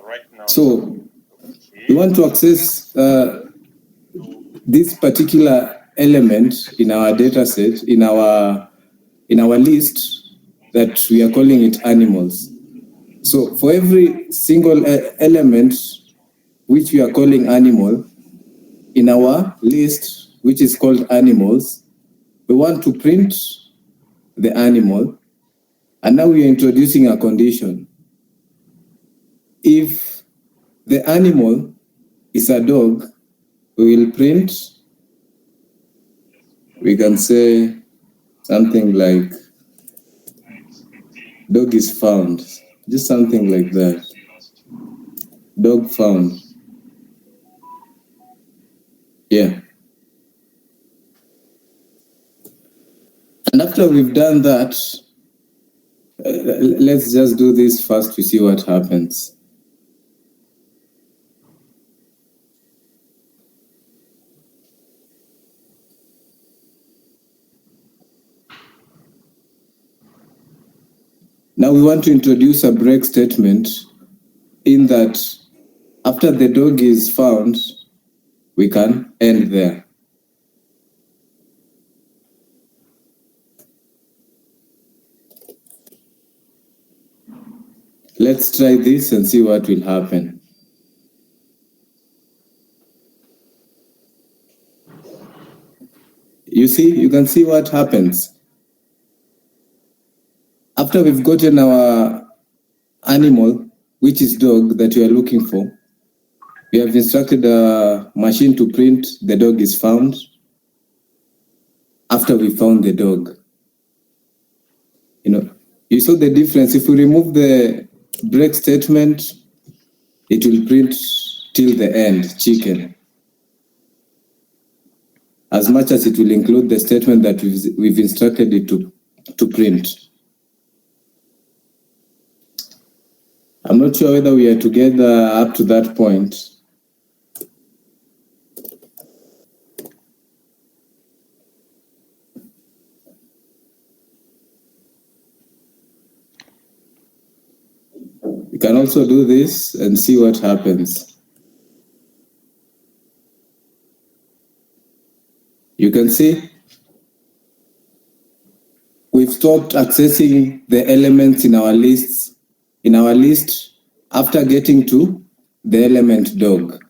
Right now. So we want to access this particular element in our data set, in our list that we are calling it animals. So for every single element which we are calling animal in our list, which is called animals, we want to print the animal, and now we are introducing a condition. If the animal is a dog, we will print, we can say something like dog is found, just something like that. Dog found. Yeah. And after we've done that, let's just do this first to see what happens. Now we want to introduce a break statement in that after the dog is found, we can end there. Let's try this and see what will happen. You can see what happens. After we've gotten our animal, which is dog that we are looking for, we have instructed a machine to print the dog is found after we found the dog. You saw the difference. If we remove the break statement, it will print till the end, chicken. As much as it will include the statement that we've instructed it to print. I'm not sure whether we are together up to that point. You can also do this and see what happens. You can see we've stopped accessing the elements in our list after getting to the element dog.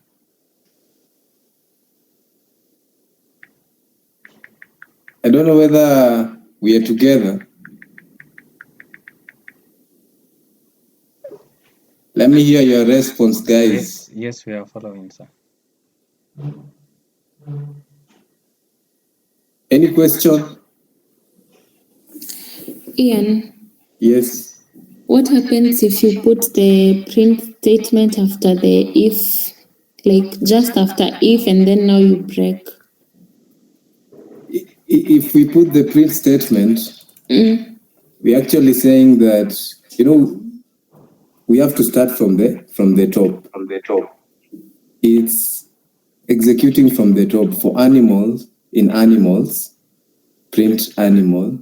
I don't know whether we are together. Let me hear your response, guys. Yes, we are following, sir. Any question? Ian, Yes. what happens if you put the print statement after the if, like just after if, and then now you break? If we put the print statement, we're actually saying that, we have to start from the top. It's executing from the top. For animals, in animals, print animal.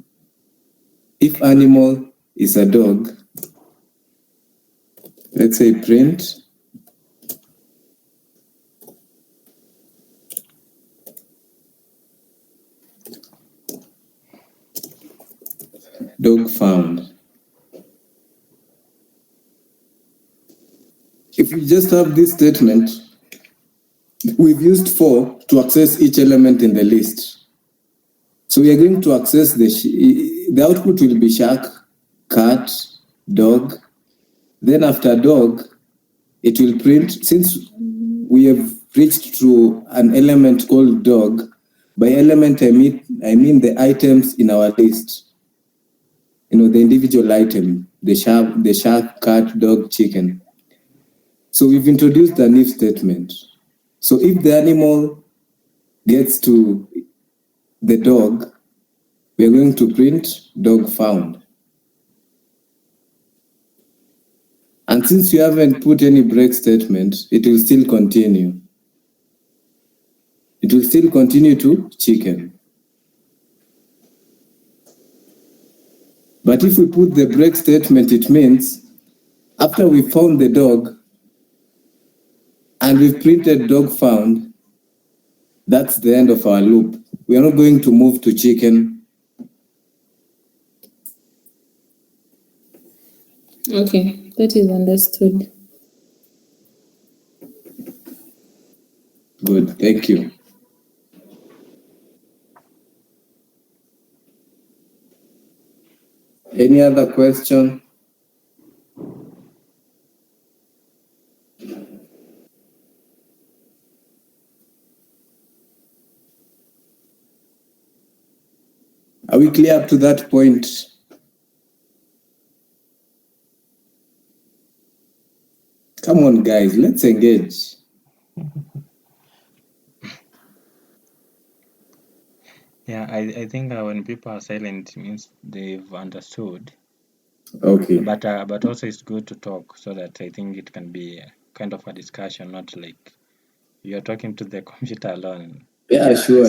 If animal is a dog, let's say print dog found. If we just have this statement, we've used for to access each element in the list. So we are going to access the output will be shark, cat, dog. Then after dog, it will print, since we have reached to an element called dog. By element, I mean the items in our list. The individual item, the shark, cat, dog, chicken. So we've introduced an if statement. So if the animal gets to the dog, we are going to print dog found. And since you haven't put any break statement, it will still continue. It will still continue to chicken. But if we put the break statement, it means after we found the dog and we've printed dog found, that's the end of our loop. We are not going to move to chicken. Okay, that is understood. Good, thank you. Any other question? Are we clear up to that point? Come on, guys, let's engage. Yeah, I think when people are silent, it means they've understood. Okay. But also it's good to talk so that I think it can be kind of a discussion, not like you're talking to the computer alone. Yeah, sure.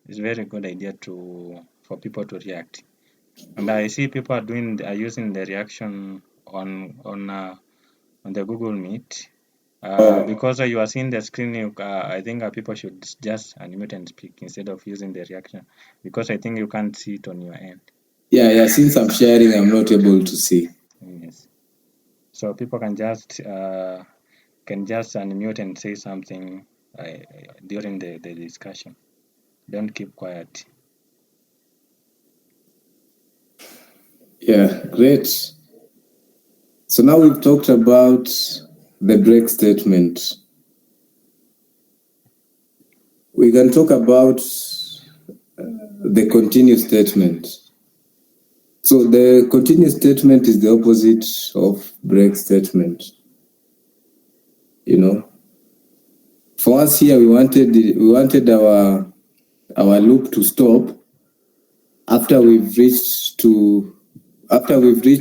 It's very good idea for people to react. And I see people are using the reaction on the Google Meet. Because you are seeing the screen, I think people should just unmute and speak instead of using the reaction, because I think you can't see it on your end. Yeah. Since I'm sharing, I'm not able to see. Yes. So people can just unmute and say something during the discussion. Don't keep quiet. Yeah, great. So now we've talked about the break statement. We can talk about the continue statement. So the continue statement is the opposite of break statement. You know, for us here, we wanted our loop to stop after we've reached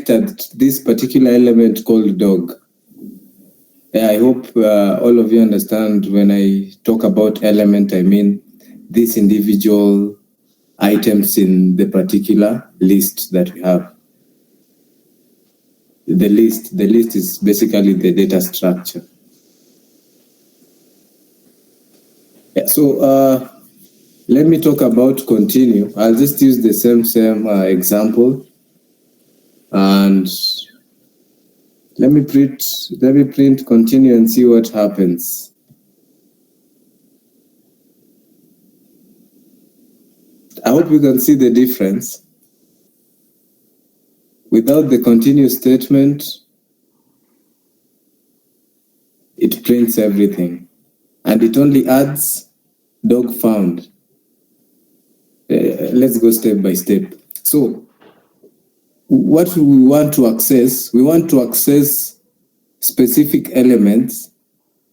at this particular element called dog. Yeah, I hope all of you understand when I talk about element, I mean these individual items in the particular list that we have. The list is basically the data structure. Yeah, so let me talk about continue. I'll just use the same example, and let me print continue and see what happens. I hope you can see the difference. Without the continue statement, it prints everything, and it only adds dog found. Let's go step by step. So what we want to access specific elements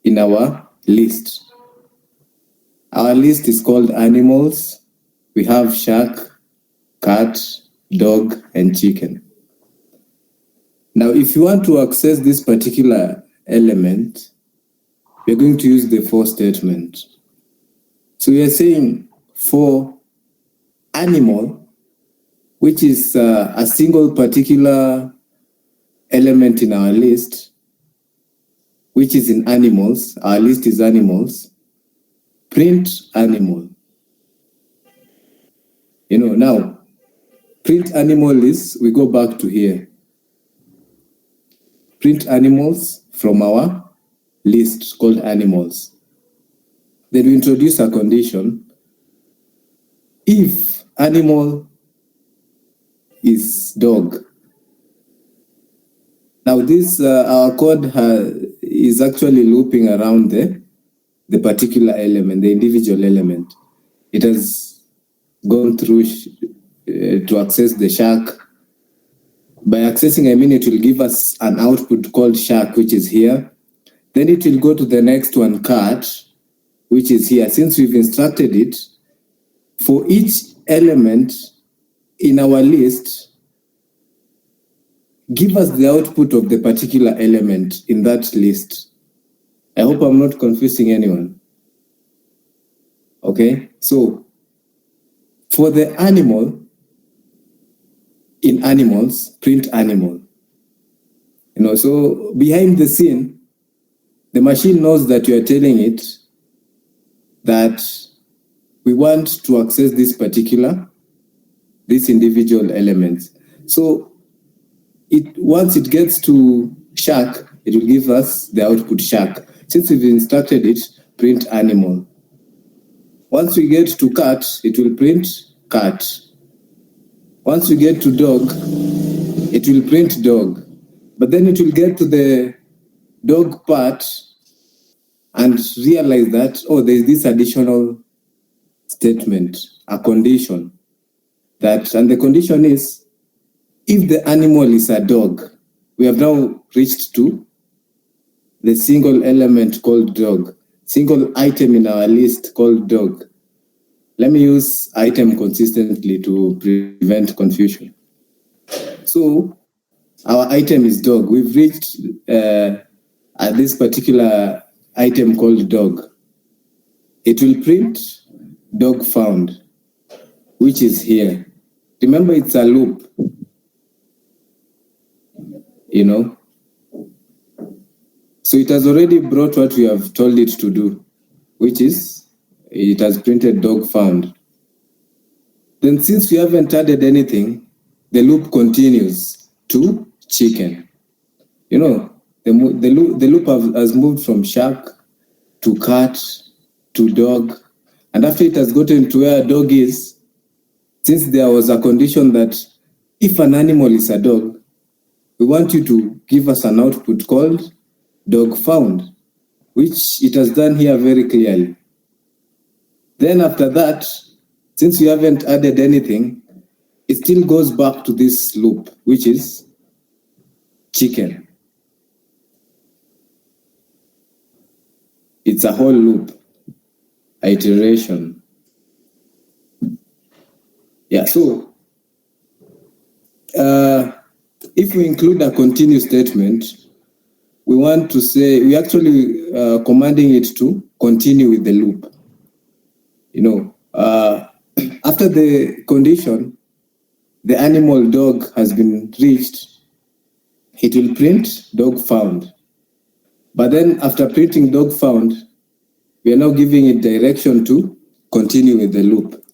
in our list. Our list is called animals. We have shark, cat, dog, and chicken. Now, if you want to access this particular element, we're going to use the for statement. So we are saying for animal, which is a single particular element in our list, which is in animals. Our list is animals. Print animal. Now, print animal is, we go back to here. Print animals from our list called animals. Then we introduce a condition. If animal is dog. Now this, our code is actually looping around the particular element, the individual element. It has gone through to access the shark. By accessing, I mean it will give us an output called shark, which is here. Then it will go to the next one, cat, which is here. Since we've instructed it, for each element in our list, give us the output of the particular element in that list. I hope I'm not confusing anyone. Okay, so for the animal, in animals, print animal. So behind the scene, the machine knows that you are telling it that we want to access these individual elements. So once it gets to shark, it will give us the output shark. Since we've instructed it, print animal. Once we get to cat, it will print cat. Once we get to dog, it will print dog. But then it will get to the dog part and realize that, oh, there's this additional statement, a condition. And the condition is, if the animal is a dog, we have now reached to the single element called dog, single item in our list called dog. Let me use item consistently to prevent confusion. So our item is dog. We've reached at this particular item called dog. It will print dog found, which is here. Remember, it's a loop, So it has already brought what we have told it to do, which is it has printed dog found. Then since we haven't added anything, the loop continues to chicken. The loop has moved from shark to cat to dog. And after it has gotten to where a dog is, since there was a condition that if an animal is a dog, we want you to give us an output called dog found, which it has done here very clearly. Then after that, since we haven't added anything, it still goes back to this loop, which is chicken. It's a whole loop, iteration. Yeah, so if we include a continue statement, we want to say, we actually commanding it to continue with the loop. After the condition, the animal dog has been reached, it will print dog found. But then after printing dog found, we are now giving it direction to continue with the loop.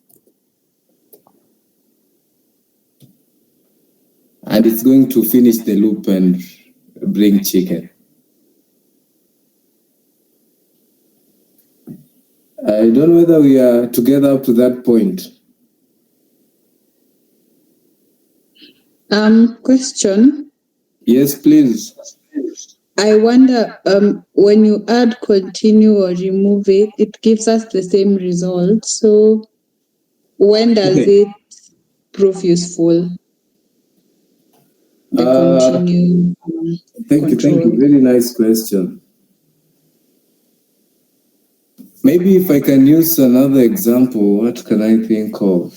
And it's going to finish the loop and bring chicken. I don't know whether we are together up to that point. Question. Yes, please. I wonder, when you add continue or remove it, it gives us the same result. So when does it prove useful? The continue Thank you. Very nice question. Maybe if I can use another example, what can I think of?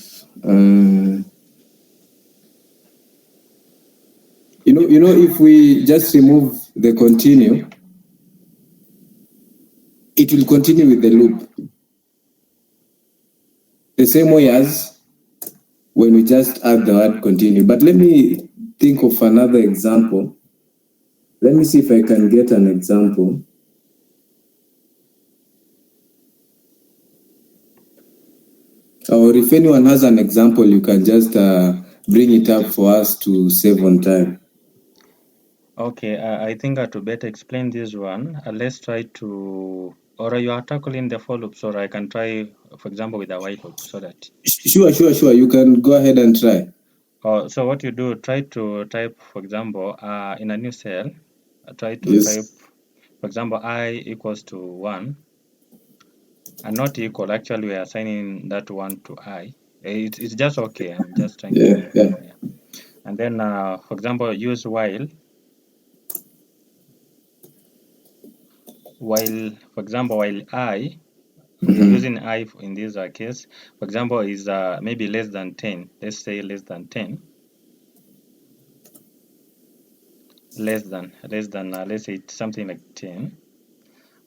If we just remove the continue, it will continue with the loop. The same way as when we just add the word continue. But let me think of another example. Let me see if I can get an example. Or if anyone has an example, you can just bring it up for us to save on time. Okay, I think to better explain this one, let's try to, or you are tackling the for loops, or I can try, for example, with a while loop, so that. Sure. You can go ahead and try. So what you do, try to type, for example, in a new cell, try to type, for example, I equals to 1, and not equal. Actually, we are assigning that 1 to I. It's just okay. I'm just trying to. Yeah. And then, for example, use while, for example, while I, we are using I in this case, for example, is maybe less than 10. Let's say less than 10. Less than, let's say it's something like 10.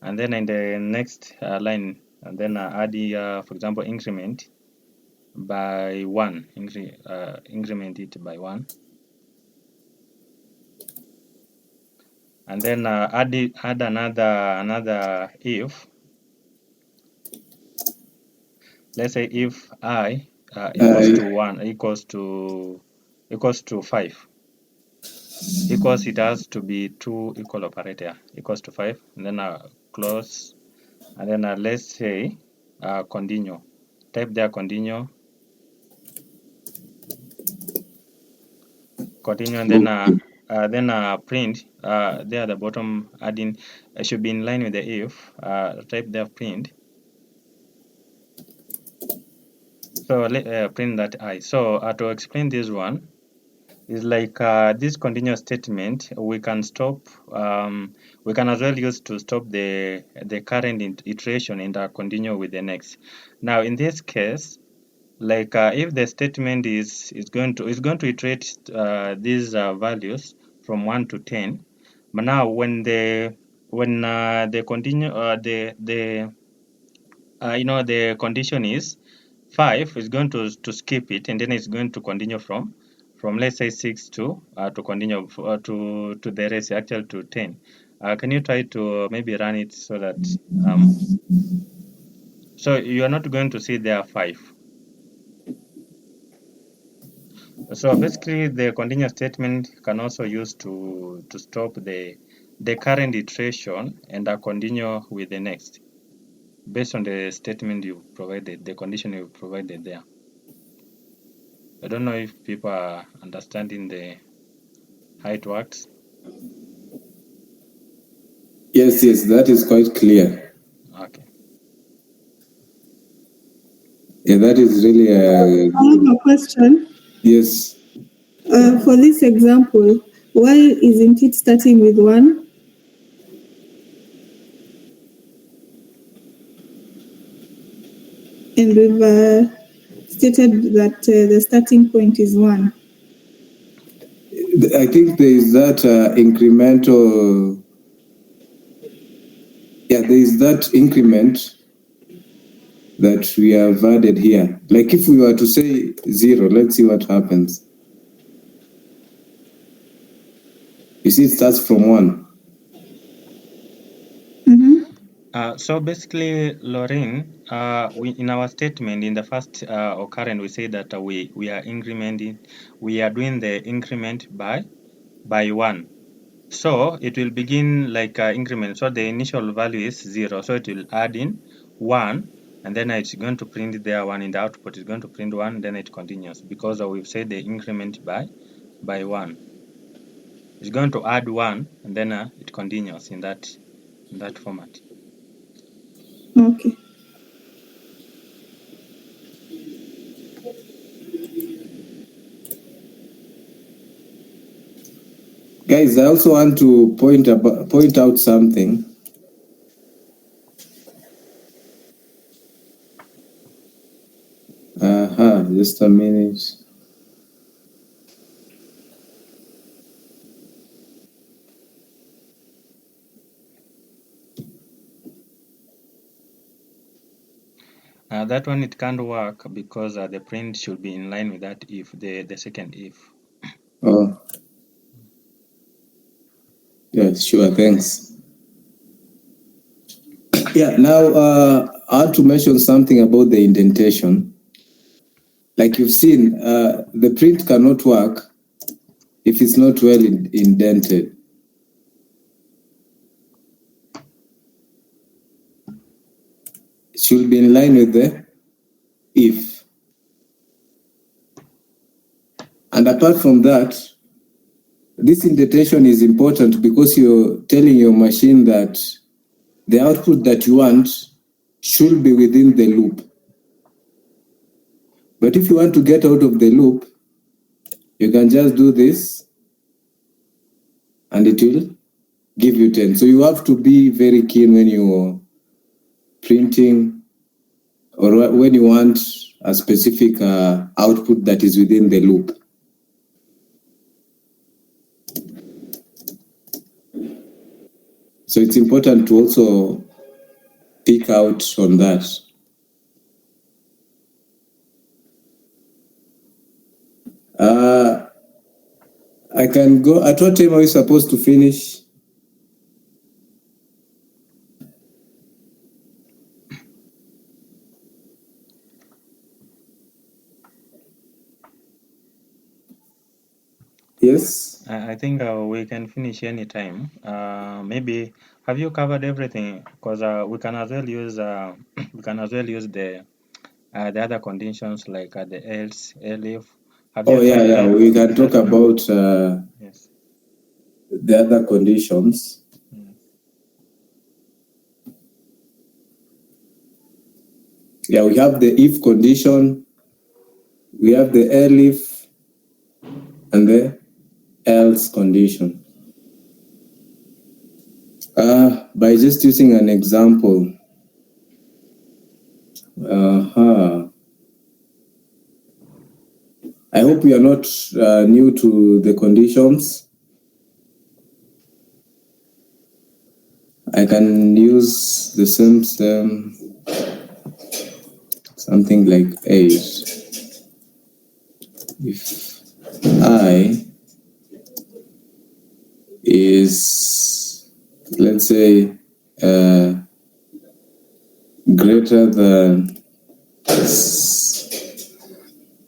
And then in the next line, and then add, for example, increment by 1. Increment it by 1. And then add another if. let's say if I equals to 1 equals to 5, equals, it has to be two equal operator, equals to 5, and then close, and then let's say continue. Type there continue, and then print there at the bottom, adding should be in line with the if. Type there print. So print that I. So to explain this one is like this continuous statement. We can stop. We can as well use to stop the current iteration and continue with the next. Now in this case, like if the statement is going to iterate these values from 1 to 10, but now when the continue the condition is 5, is going to skip it, and then it's going to continue from let's say 6 to continue to the rest, actually to 10. Can you try to maybe run it so that so you are not going to see there 5. So basically, the continuous statement can also use to stop the current iteration and continue with the next, based on the statement you provided, the condition you provided there. I don't know if people are understanding how it works. Yes, that is quite clear. Okay. Yeah, that is really I have a question. Yes. For this example, why isn't it starting with 1? And we've stated that the starting point is 1. I think there is that incremental. Yeah, there is that increment that we have added here. Like if we were to say 0, let's see what happens. You see, it starts from 1. So basically, Lorraine, we in our statement in the first occurrence, we say that we are incrementing, we are doing the increment by 1. So it will begin like increment. So the initial value is 0. So it will add in 1, and then it's going to print there 1 in the output. It's going to print 1, then it continues because we've said the increment by 1. It's going to add 1, and then it continues in that format. Okay. Guys, I also want to point out something. Just a minute. That one, it can't work because the print should be in line with that if, the second if. Oh. Yeah, sure, thanks. Yeah, now I want to mention something about the indentation. Like you've seen, the print cannot work if it's not well indented. It should be in line with the if. And apart from that, this indentation is important because you're telling your machine that the output that you want should be within the loop. But if you want to get out of the loop, you can just do this and it will give you 10. So you have to be very keen when you're printing or when you want a specific output that is within the loop. So it's important to also pick out on that. I can go. At what time are we supposed to finish? Yes. I think we can finish any time. Maybe have you covered everything? Because we can as well use we can as well use the other conditions like the else, elif. Have you tried Yeah. that? We can talk about yes. the other conditions. Yeah, we have the if condition, we have the elif, and the else condition. By just using an example. I hope you are not new to the conditions. I can use the same something like 8. If I is, let's say, greater than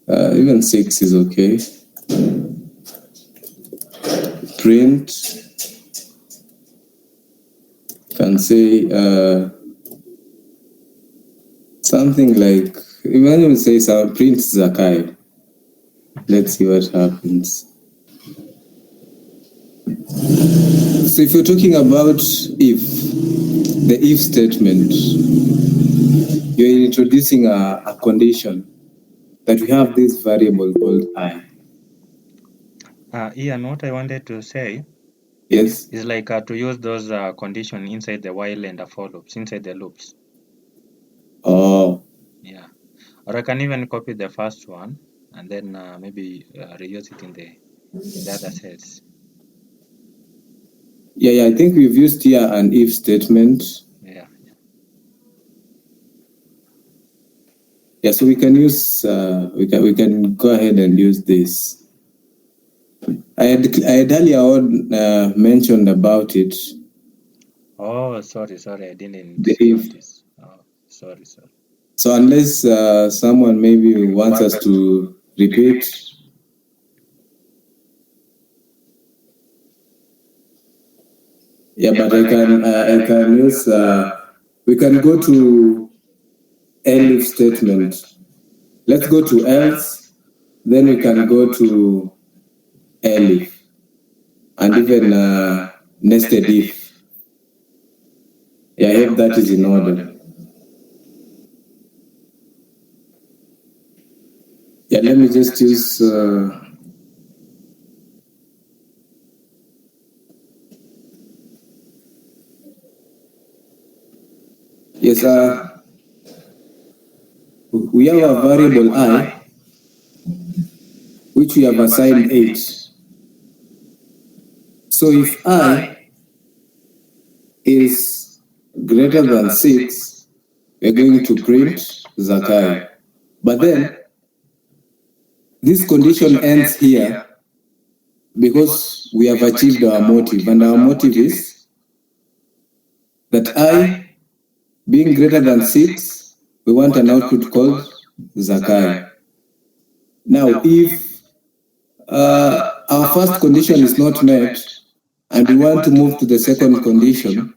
even 6 is okay. Print can say something like, even if say some print Zakai. Let's see what happens. So if you're talking about if, the if statement, you're introducing a condition that we have this variable called I. Ian, what I wanted to say Yes. is like to use those condition inside the while and the for loops, inside the loops. Oh. Yeah. Or I can even copy the first one and then maybe reuse it in the other cells. Yeah, I think we've used here an if statement. Yeah, so we can use we can go ahead and use this. I had earlier on mentioned about it. Oh, sorry, I didn't The if. notice. Oh, sorry. So unless someone maybe wants us to repeat. Yeah, but I can use. We can go to elif statement. Let's go to else, then we can go to elif, and even nested if. Yeah, I hope that is in order. Yeah, let me just use. Yes, we have a variable I, which we have assigned 8. So if I is greater than 6, we're going to print Zakai. But then, this condition ends here because we have achieved our motive, and our motive is that I, being greater than 6, we want an output called Zakai. Now, if our first condition is not met, and we want to move to the second condition,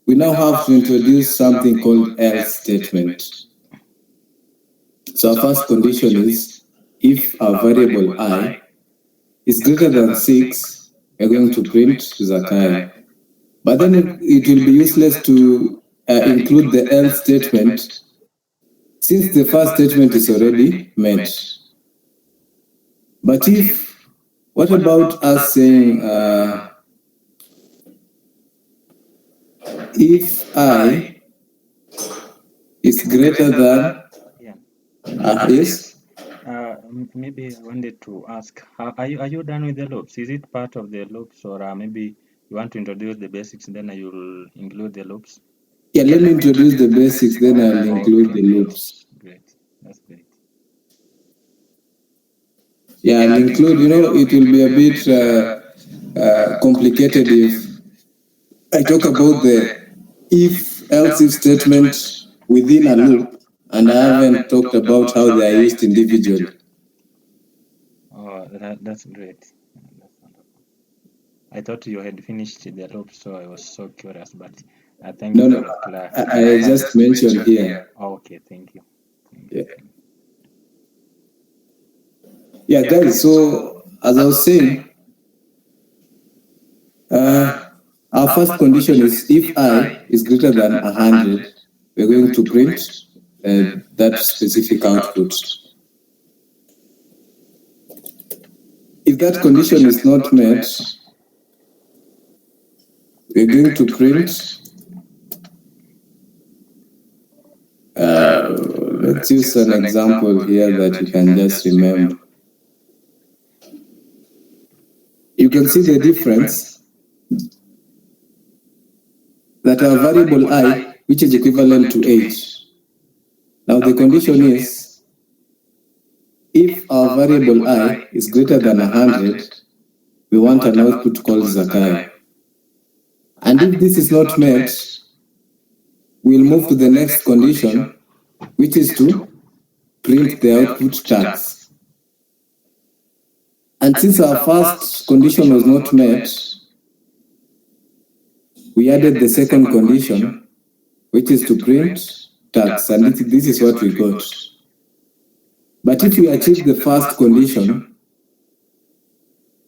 we now have to introduce something called else statement. So our first condition is, if our variable I is greater than 6, we're going to print Zakai. But then it will be useless to include the else statement since the first statement is already met. But what about us saying, if I is greater than, yes? Maybe I wanted to ask, are you done with the loops? Is it part of the loops, or maybe you want to introduce the basics and then you'll include the loops? Yeah, let me introduce the basics, then I'll include the loops. Great, that's great. Yeah, I'll include, it will be a bit complicated if I talk about the if statement within a loop, and I haven't talked about how they are used individually. Oh, that's great. I thought you had finished the loop, so I was so curious. But thank No, you no, for that I just mentioned here. Oh, okay, thank you. Yeah, guys. So as I was saying, our first condition is if I is greater than 100, we're going to print that specific output. If that condition is not met, we're going to print, let's use an example here that you can just remember. You can see the difference that our variable I, which is equivalent to 8. Now the condition is, if our variable I is greater than 100, we want an output called Zakai. And if this is not met, we'll move to the next condition, which is to print the output tags. And since our first condition was not met, we added the second condition, which is to print tags, and this is what we got. But if we achieve the first condition,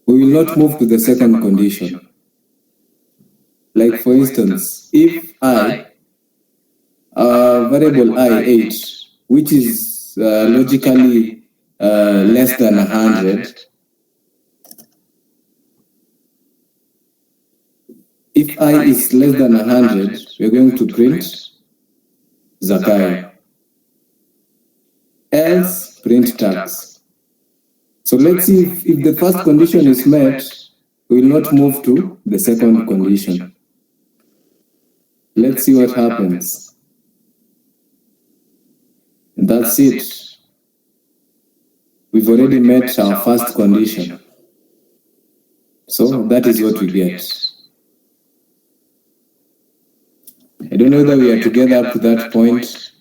we will not move to the second condition. Like for instance, if I, variable I8, which is logically less than 100, if I is less than 100, we're going to print Zakai. Else, print tags. So let's see if the first condition is met, we will not move to the second condition. Let's see what happens. And that's it. We've already met our first condition. So that is what we get. I don't know whether we are together up to that point.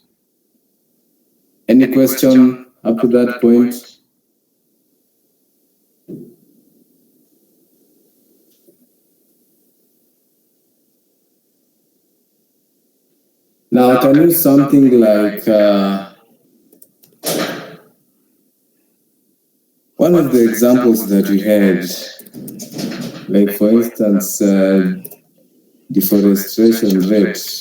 Any question up to that point? Now I can use something like one of the examples that we had, like for instance, deforestation rate.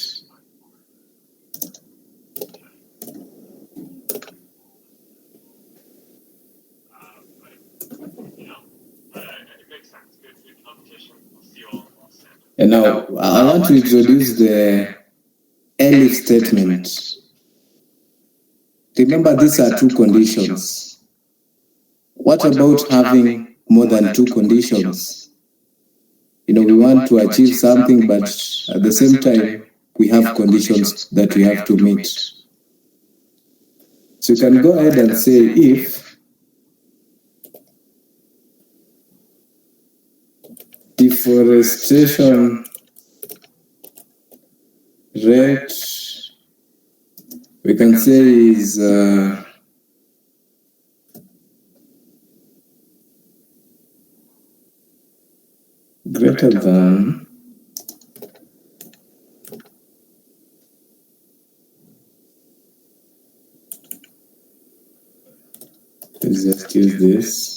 And now I want to introduce the elif statement. Remember, these are two conditions. What about having more than two conditions? You know, we want to achieve something, but at the same time, we have conditions that we have to meet. So you can go ahead and say if deforestation rate, we can say is greater than let's just use this.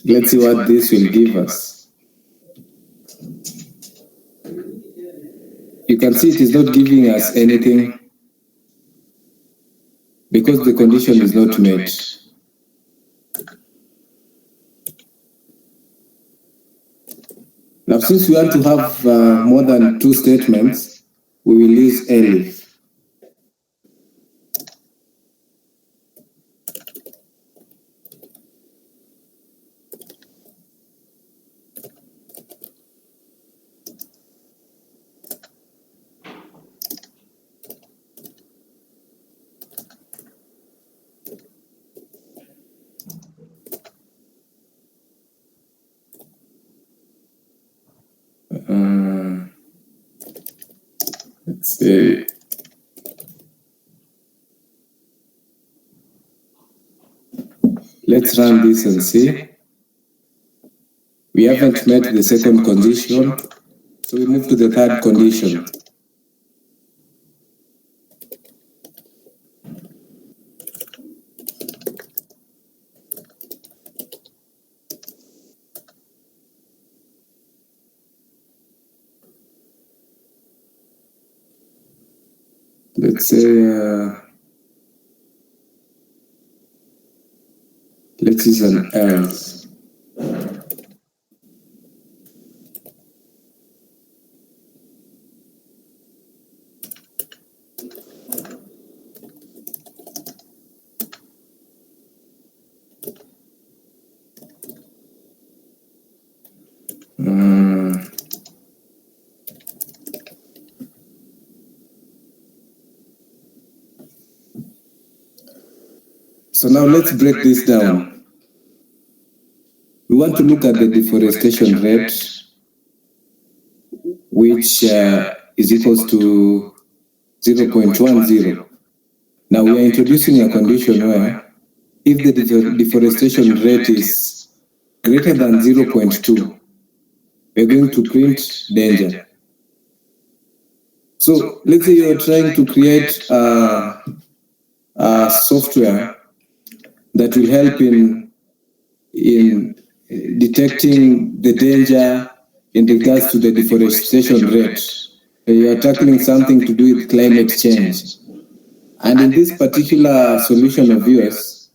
Let's see what this will give us. You can see it is not giving us anything because the condition is not met. Now, since we want to have more than two statements, we will use elif. Let's see. Let's run this and see. We haven't met the second condition, so we move to the third condition. Let's say, let's use an else. So now let's break this down. We want to look at the deforestation rate, which is equals to 0.10. Now we are introducing a condition where if the deforestation rate is greater than 0.2, we're going to print danger. So let's say you're trying to create a software that will help in detecting the danger in regards to the deforestation rate. You are tackling something to do with climate change. And in this particular solution of yours,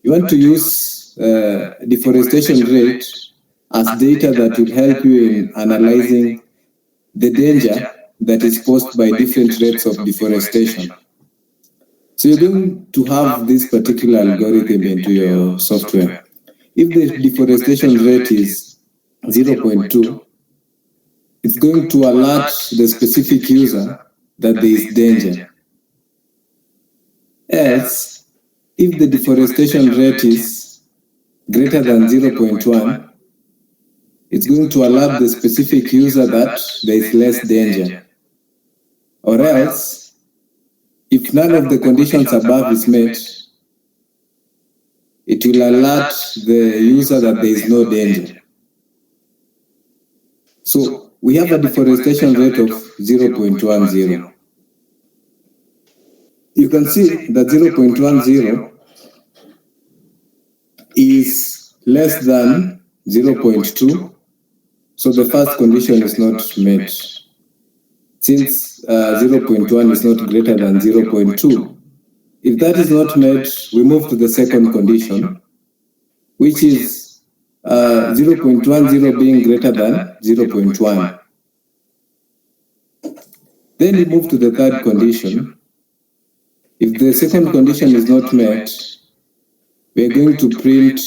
you want to use deforestation rate as data that will help you in analyzing the danger that is posed by different rates of deforestation. So you're going to have this particular algorithm into your software. If the deforestation rate is 0.2, it's going to alert the specific user that there is danger. Else, if the deforestation rate is greater than 0.1, it's going to alert the specific user that there is less danger. Or else, if none of the conditions above is met, it will alert the user that there is no danger. So we have a deforestation rate of 0.10. You can see that 0.10 is less than 0.2, so the first condition is not met. Since 0.1 is not greater than 0.2, if that is not met, we move to the second condition, which is 0.10 being greater than 0.1. Then we move to the third condition. If the second condition is not met, we are going to print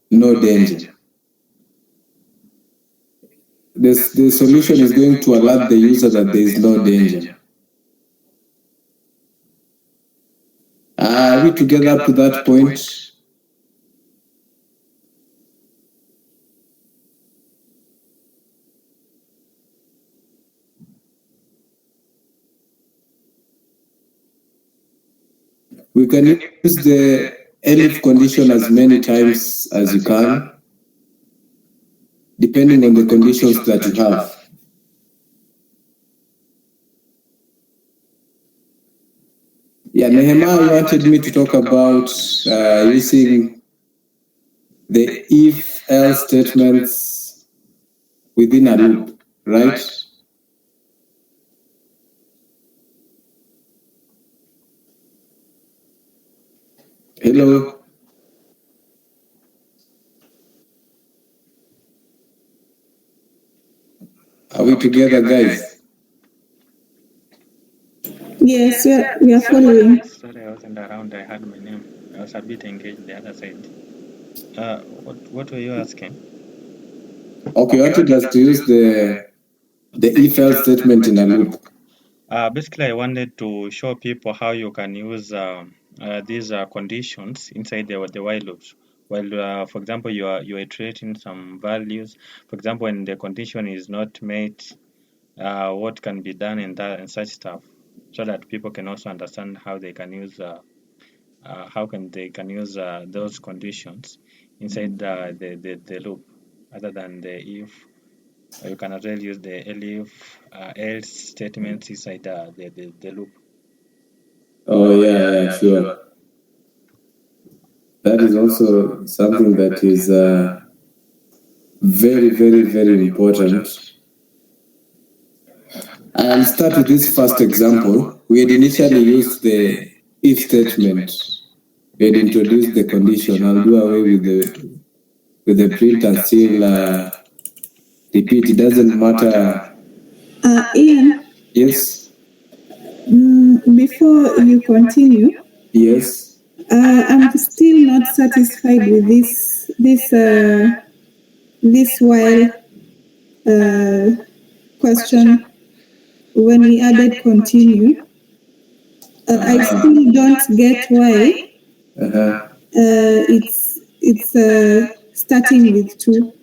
no danger. The solution is going to alert the user that there is no danger. Are we together up to that point? We can use the elif condition as many times as you can, depending on the conditions that you have. Yeah, Nehemiah wanted me to talk about using the if-else statements within a loop, right? Hello? Are we together, guys? Yes, we are following. Sorry, I wasn't around. I had my name. I was a bit engaged the other side. What were you asking? Okay, you wanted us to use the if-else statement in a loop. Basically, I wanted to show people how you can use these conditions inside the while loops. while for example you are iterating some values. For example, when the condition is not met, what can be done in that and such stuff, so that people can also understand how they can use those conditions inside the loop, other than the if. You can as well use the elif else statements inside the loop. Oh yeah, sure. That is also something that is very, very, very important. I'll start with this first example. We had initially used the if statement. We had introduced the condition. I'll do away with the print and still repeat. It doesn't matter. Ian. Yes. Before you continue. Yes. I'm still not satisfied with this while question. When we added continue, I still don't get why it's starting with 2.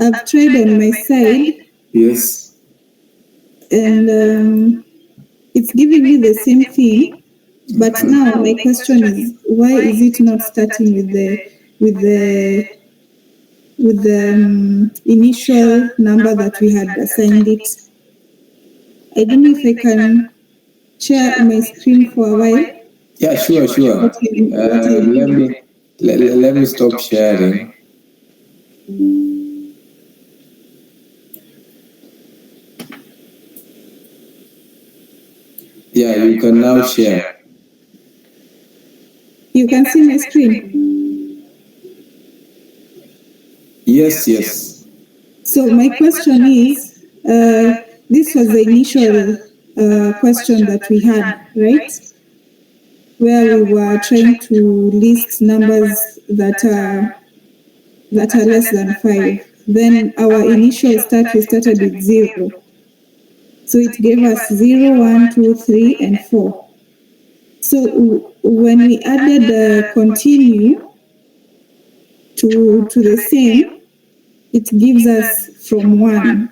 I've tried on my side. Yes. And it's giving me the same thing, but now my question is, why is it not starting with the initial number that we had assigned it? I don't know if I can share my screen for a while. Yeah, sure. Let me stop sharing. Yeah, you can now share. You can see my screen? Yes. So my question is, this was the initial question that we had, right? Where we were trying to list numbers that are less than 5. Then our initial start, we started with 0. So it gave us 0, 1, 2, 3, and 4. So when we added the continue to the same, it gives us from 1.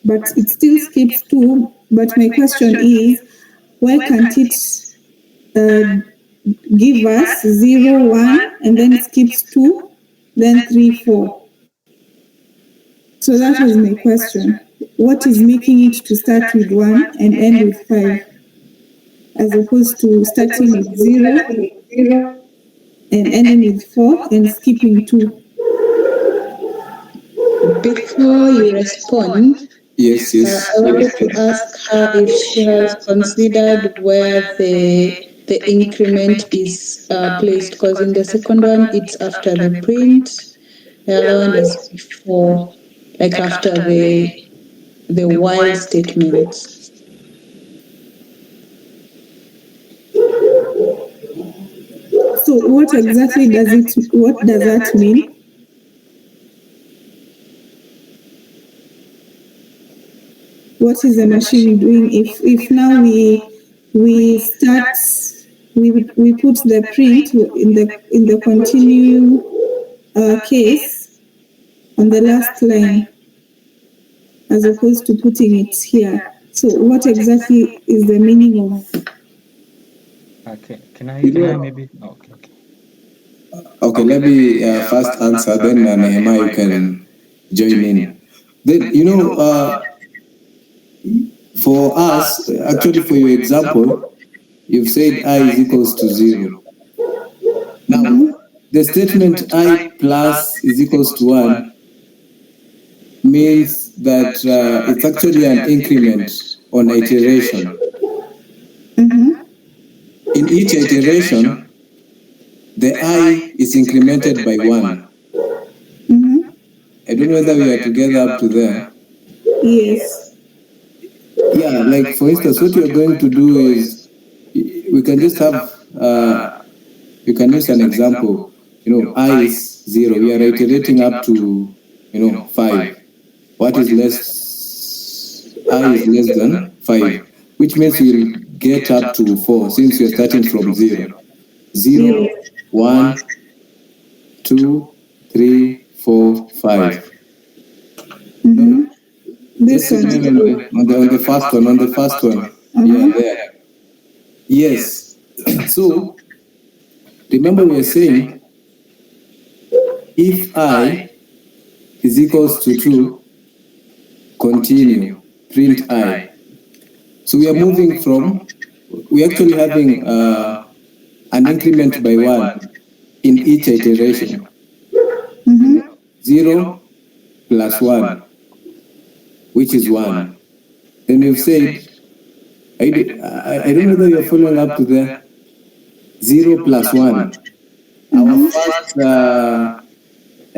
But it still skips 2. But my question is, why can't it give us 0, 1, and then skips 2, then 3, 4? So that was my question. What is making it to start with 1 and end with 5, as opposed to starting with 0 and ending with 4 and skipping 2? Before you respond, yes. I wanted to ask her if she has considered where the increment is placed, because in the second one it's after the print, the other one is before, like after the while statement. So what exactly does that mean? What is the machine doing if now we start, we put the print in the continue case on the last line, as opposed to putting it here? So what exactly is the meaning of? Okay, can I maybe? Okay, let me first answer, then Nehemiah, you can join in. Then, for us, actually for your example, you've said I is equals to 0. Now, the statement I plus is equals to 1 means that it's actually an increment on iteration. In each iteration, the I is incremented by 1. I don't know whether we are together up to there. Yes. Yeah, like for instance, what you're going to do is, we can just have, you can use an example, I is 0. We are iterating up to, 5. What is less? I is less than 5, which means we'll get up to 4 since we're starting from 0. 0, 1, 2, 3, 4, 5. This Just one. remember on the first one. Yeah, there. Yes. So remember we are saying if I is equals to 2, continue, print I. So we are moving from, we're actually having an increment by 1 in each iteration. 0 plus 1, which is 1. Then we've said, I don't know whether you're following up to the 0 plus 1.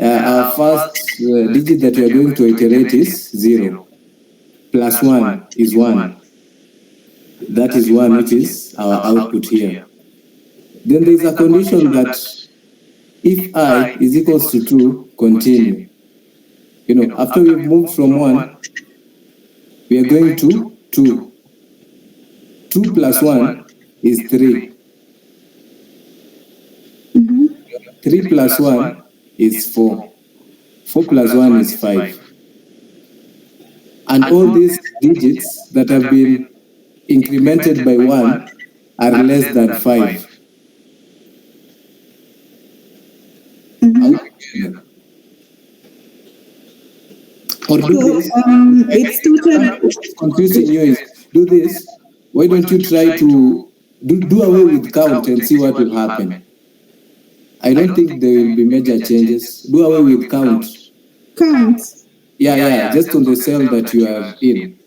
Our first digit that we are going to iterate is 0. Plus 1 is 1. That is 1, which is our output here. Then there is a condition that if I is equals to 2, continue. After we've moved from 1, we are going to 2. 2 plus 1 is 3. 3 plus 1 is 4. 4 plus 1 is 5. And all these digits that have been incremented by 1 are less than 5. Or do this. It's totally Confusing you is do this. Why don't you try to do away with count and see what will happen? I don't think there will be major changes. Do away with count. Count. Yeah, just on the cell that you are in.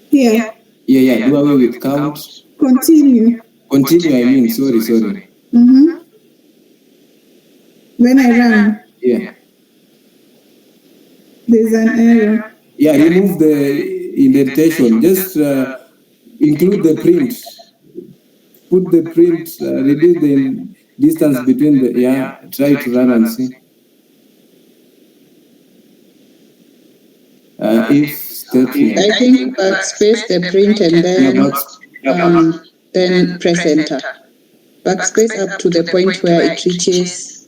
Here. Yeah, do away with count. Continue. Continue, I mean, sorry. When I run. Yeah. There's an error. Yeah, remove the indentation. Just include the print. Put the print, reduce the distance between the, try to run and see. If statement. I think backspace the print and then press enter. Backspace up to the point where it reaches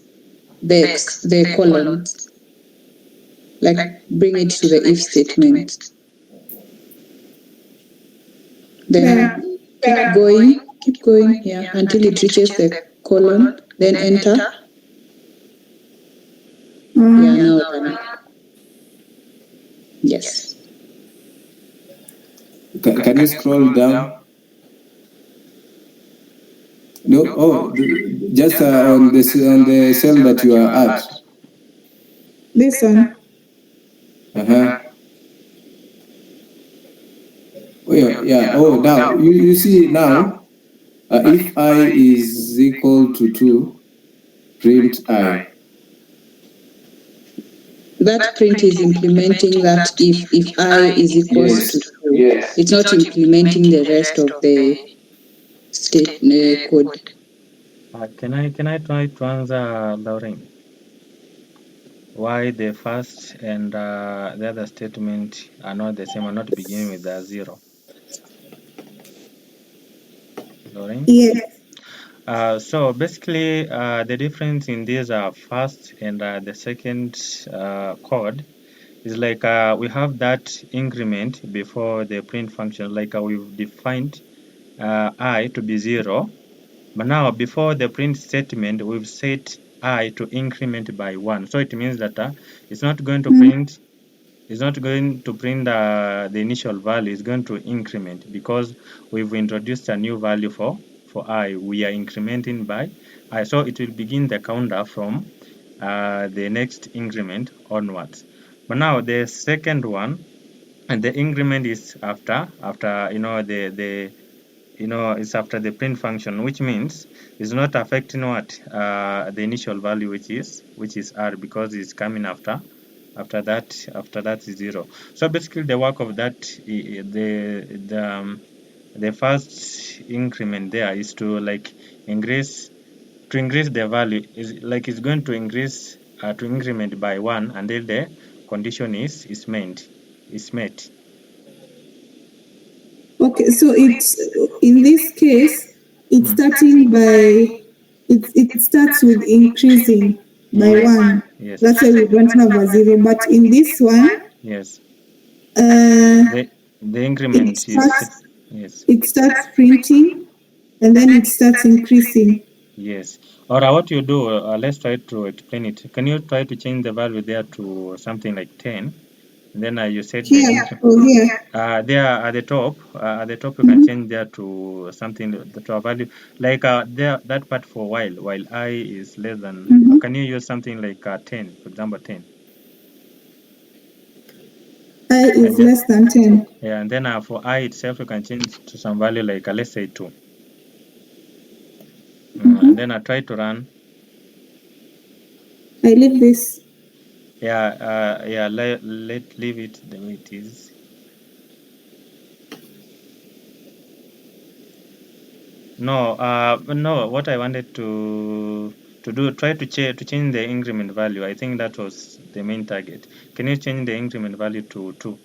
the colon. Like bring it to the if statement. Then keep going here until it reaches the colon, then enter. Yeah, now done. Yes. Can you scroll down? No, just on the cell that you are at. This one. Oh, yeah. Oh, now you see now, if I is equal to 2, print I. That print is implementing that if I is equals to 2. Yes. It's not implementing the rest of the state code. Can I try to answer, Lauren? Why the first and the other statement are not the same, are not beginning with the 0? Lauren? Yes. So basically, the difference in these first and the second code is like we have that increment before the print function, like we've defined I to be 0. But now before the print statement, we've set I to increment by 1. So it means that it's not going to print. It's not going to print the initial value. It's going to increment because we've introduced a new value for I. We are incrementing by I. So it will begin the counter from the next increment onwards. But now the second one, and the increment is after it's after the print function, which means it's not affecting what the initial value, which is R, because it's coming after that is 0. So basically the work of that the first increment there is to increase the value. Is like it's going to increase to increment by 1 until the condition is met. Okay, so it's in this case, it's starting by it starts with increasing. by 1. Yes. That's why we don't have a 0. But in this one, yes, uh, the increment it starts printing and then it starts increasing. Yes. Or what you do, let's try to explain it. Can you try to change the value there to something like 10? And then you set the Here or here? there at the top. At the top, you can change there to something to a value like there that part for while I is less than. Can you use something like 10, for example, 10? I is less than 10. Yeah, and then for I itself, you can change to some value like let's say 2. And then I try to run. I leave this. Yeah, let's leave it the way it is. No, no. What I wanted to do, try to change the increment value. I think that was the main target. Can you change the increment value to 2?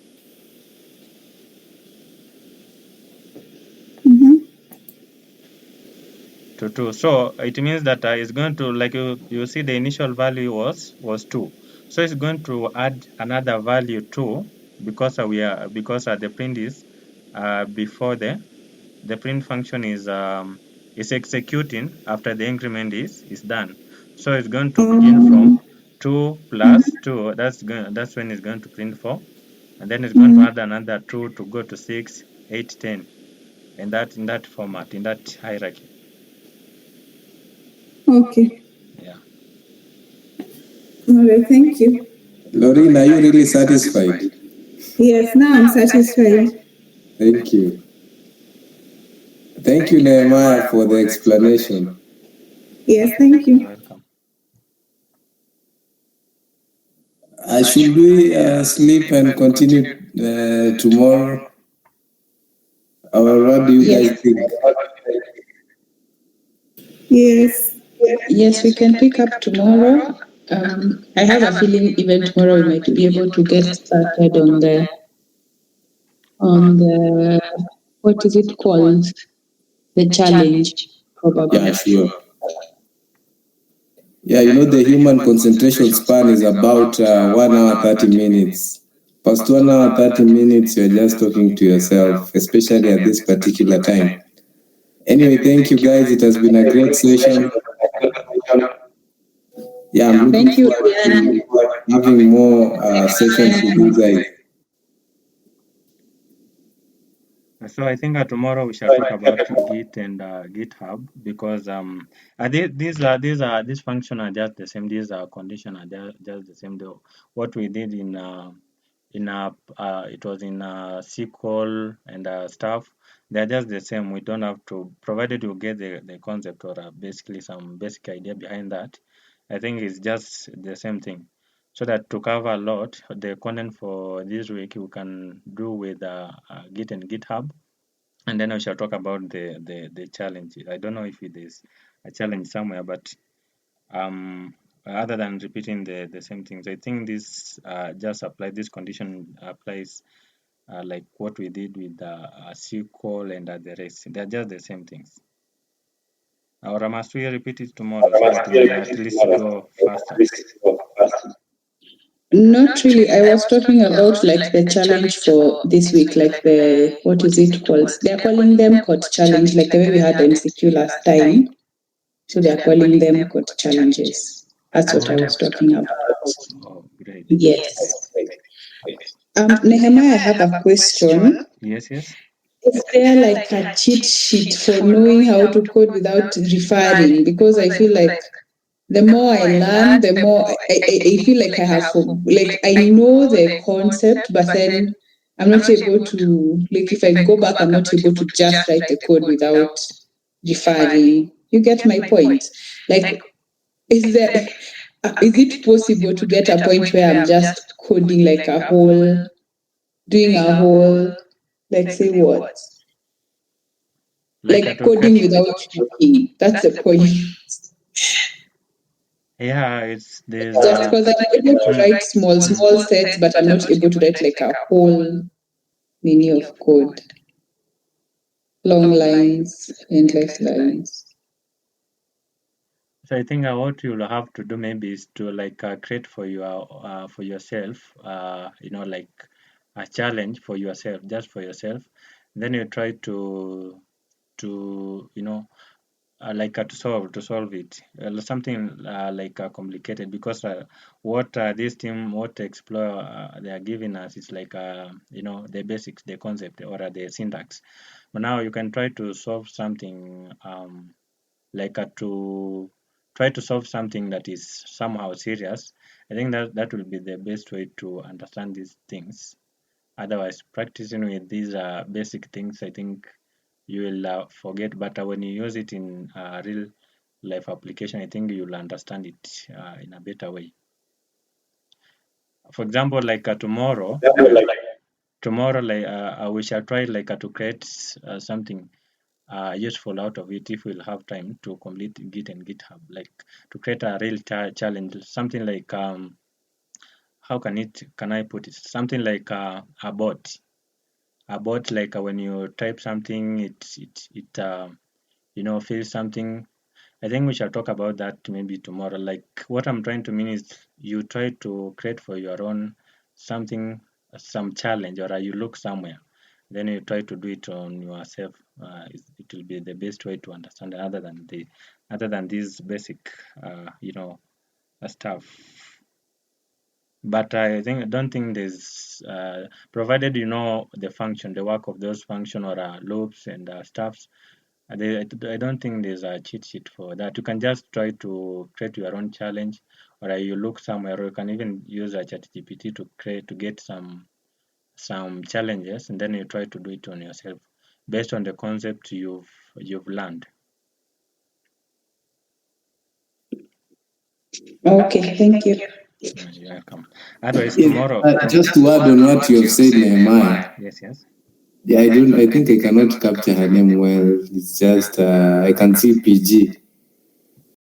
To 2. So it means that it's going to, like you see the initial value was 2. So it's going to add another value 2 because the print is before the print function is executing after the increment is done. So it's going to begin from 2 plus 2. That's when it's going to print 4, and then it's going to add another 2 to go to 6, 8, 10, and that in that format, in that hierarchy. Okay. Yeah. All right, thank you. Lorraine, are you really satisfied? Yes, now I'm satisfied. Thank you. Thank you, Nehemiah, for the explanation. Yes, thank you. You're welcome. Should we sleep and continue tomorrow? Or what do you guys think? Yes. Yes, we can pick up tomorrow. I have a feeling even tomorrow we might be able to get started on the what is it called? The challenge, probably. Yeah, sure. Yeah, the human concentration span is about 1 hour 30 minutes. Past 1 hour 30 minutes, you're just talking to yourself, especially at this particular time. Anyway, thank you guys. It has been a great session. Yeah, I'm looking forward to having more sessions with you guys. So I think tomorrow we shall talk about Git and GitHub, because these functions are just the same. These conditions are just the same. Though what we did in it was in SQL and stuff. They're just the same. We don't have to, provided you get the concept or basically some basic idea behind that. I think it's just the same thing. So that to cover a lot, the content for this week we can do with Git and GitHub, and then we shall talk about the challenge. I don't know if it is a challenge somewhere, but other than repeating the same things, I think this just apply this condition applies like what we did with SQL and the rest. They're just the same things. Or must we repeat it tomorrow so that we at least go faster? Not really. I was talking about like the challenge for this week, like the, what is it called? They're calling them code challenge, like the way we had MCQ last time. So they're calling them code challenges. That's what I was talking about. Oh, great. Yes. Nehemiah, I have a question. Yes. Is there like a cheat sheet for knowing how to code without referring? Because I feel like the more I learn, the more I feel like I have, like I know the concept, but then I'm not able to, like if I go back, I'm not able to just write the code without referring. You get my point? Like, is it possible to get a point where I'm just coding like a whole, doing a whole, like say what? Like coding without thinking. That's the point. Yeah, it's there's Just because I'm able to write small sets, but I'm not able to write like a whole mini of code. Long lines, endless lines. So I think what you'll have to do maybe is to like create for yourself, like a challenge for yourself, just for yourself. Then you try to to solve it. Something complicated, because what this team, what Explorer they are giving us is like the basics, the concept, or the syntax. But now you can try to solve something to try to solve something that is somehow serious. I think that will be the best way to understand these things. Otherwise, practicing with these basic things, I think you will forget. But when you use it in real life application, I think you'll understand it in a better way. For example, tomorrow, we shall try to create something useful out of it if we'll have time to complete Git and GitHub, like to create a real challenge, something like how can I put it? Something like a bot. A bot, like when you type something, it fills something. I think we shall talk about that maybe tomorrow. Like what I'm trying to mean is you try to create for your own something, some challenge, or you look somewhere, then you try to do it on yourself. It will be the best way to understand it, other than these basic, stuff. But don't think there's provided you know the function, the work of those function or loops and stuffs. I don't think there's a cheat sheet for that. You can just try to create your own challenge, or you look somewhere, or you can even use a ChatGPT to get some challenges, and then you try to do it on yourself based on the concept you've learned. Okay, thank you. You're welcome. Otherwise, tomorrow. Just to add on what you have said, Nehemiah. Yes. Yeah, I think I cannot capture her name well. It's just I can see PG.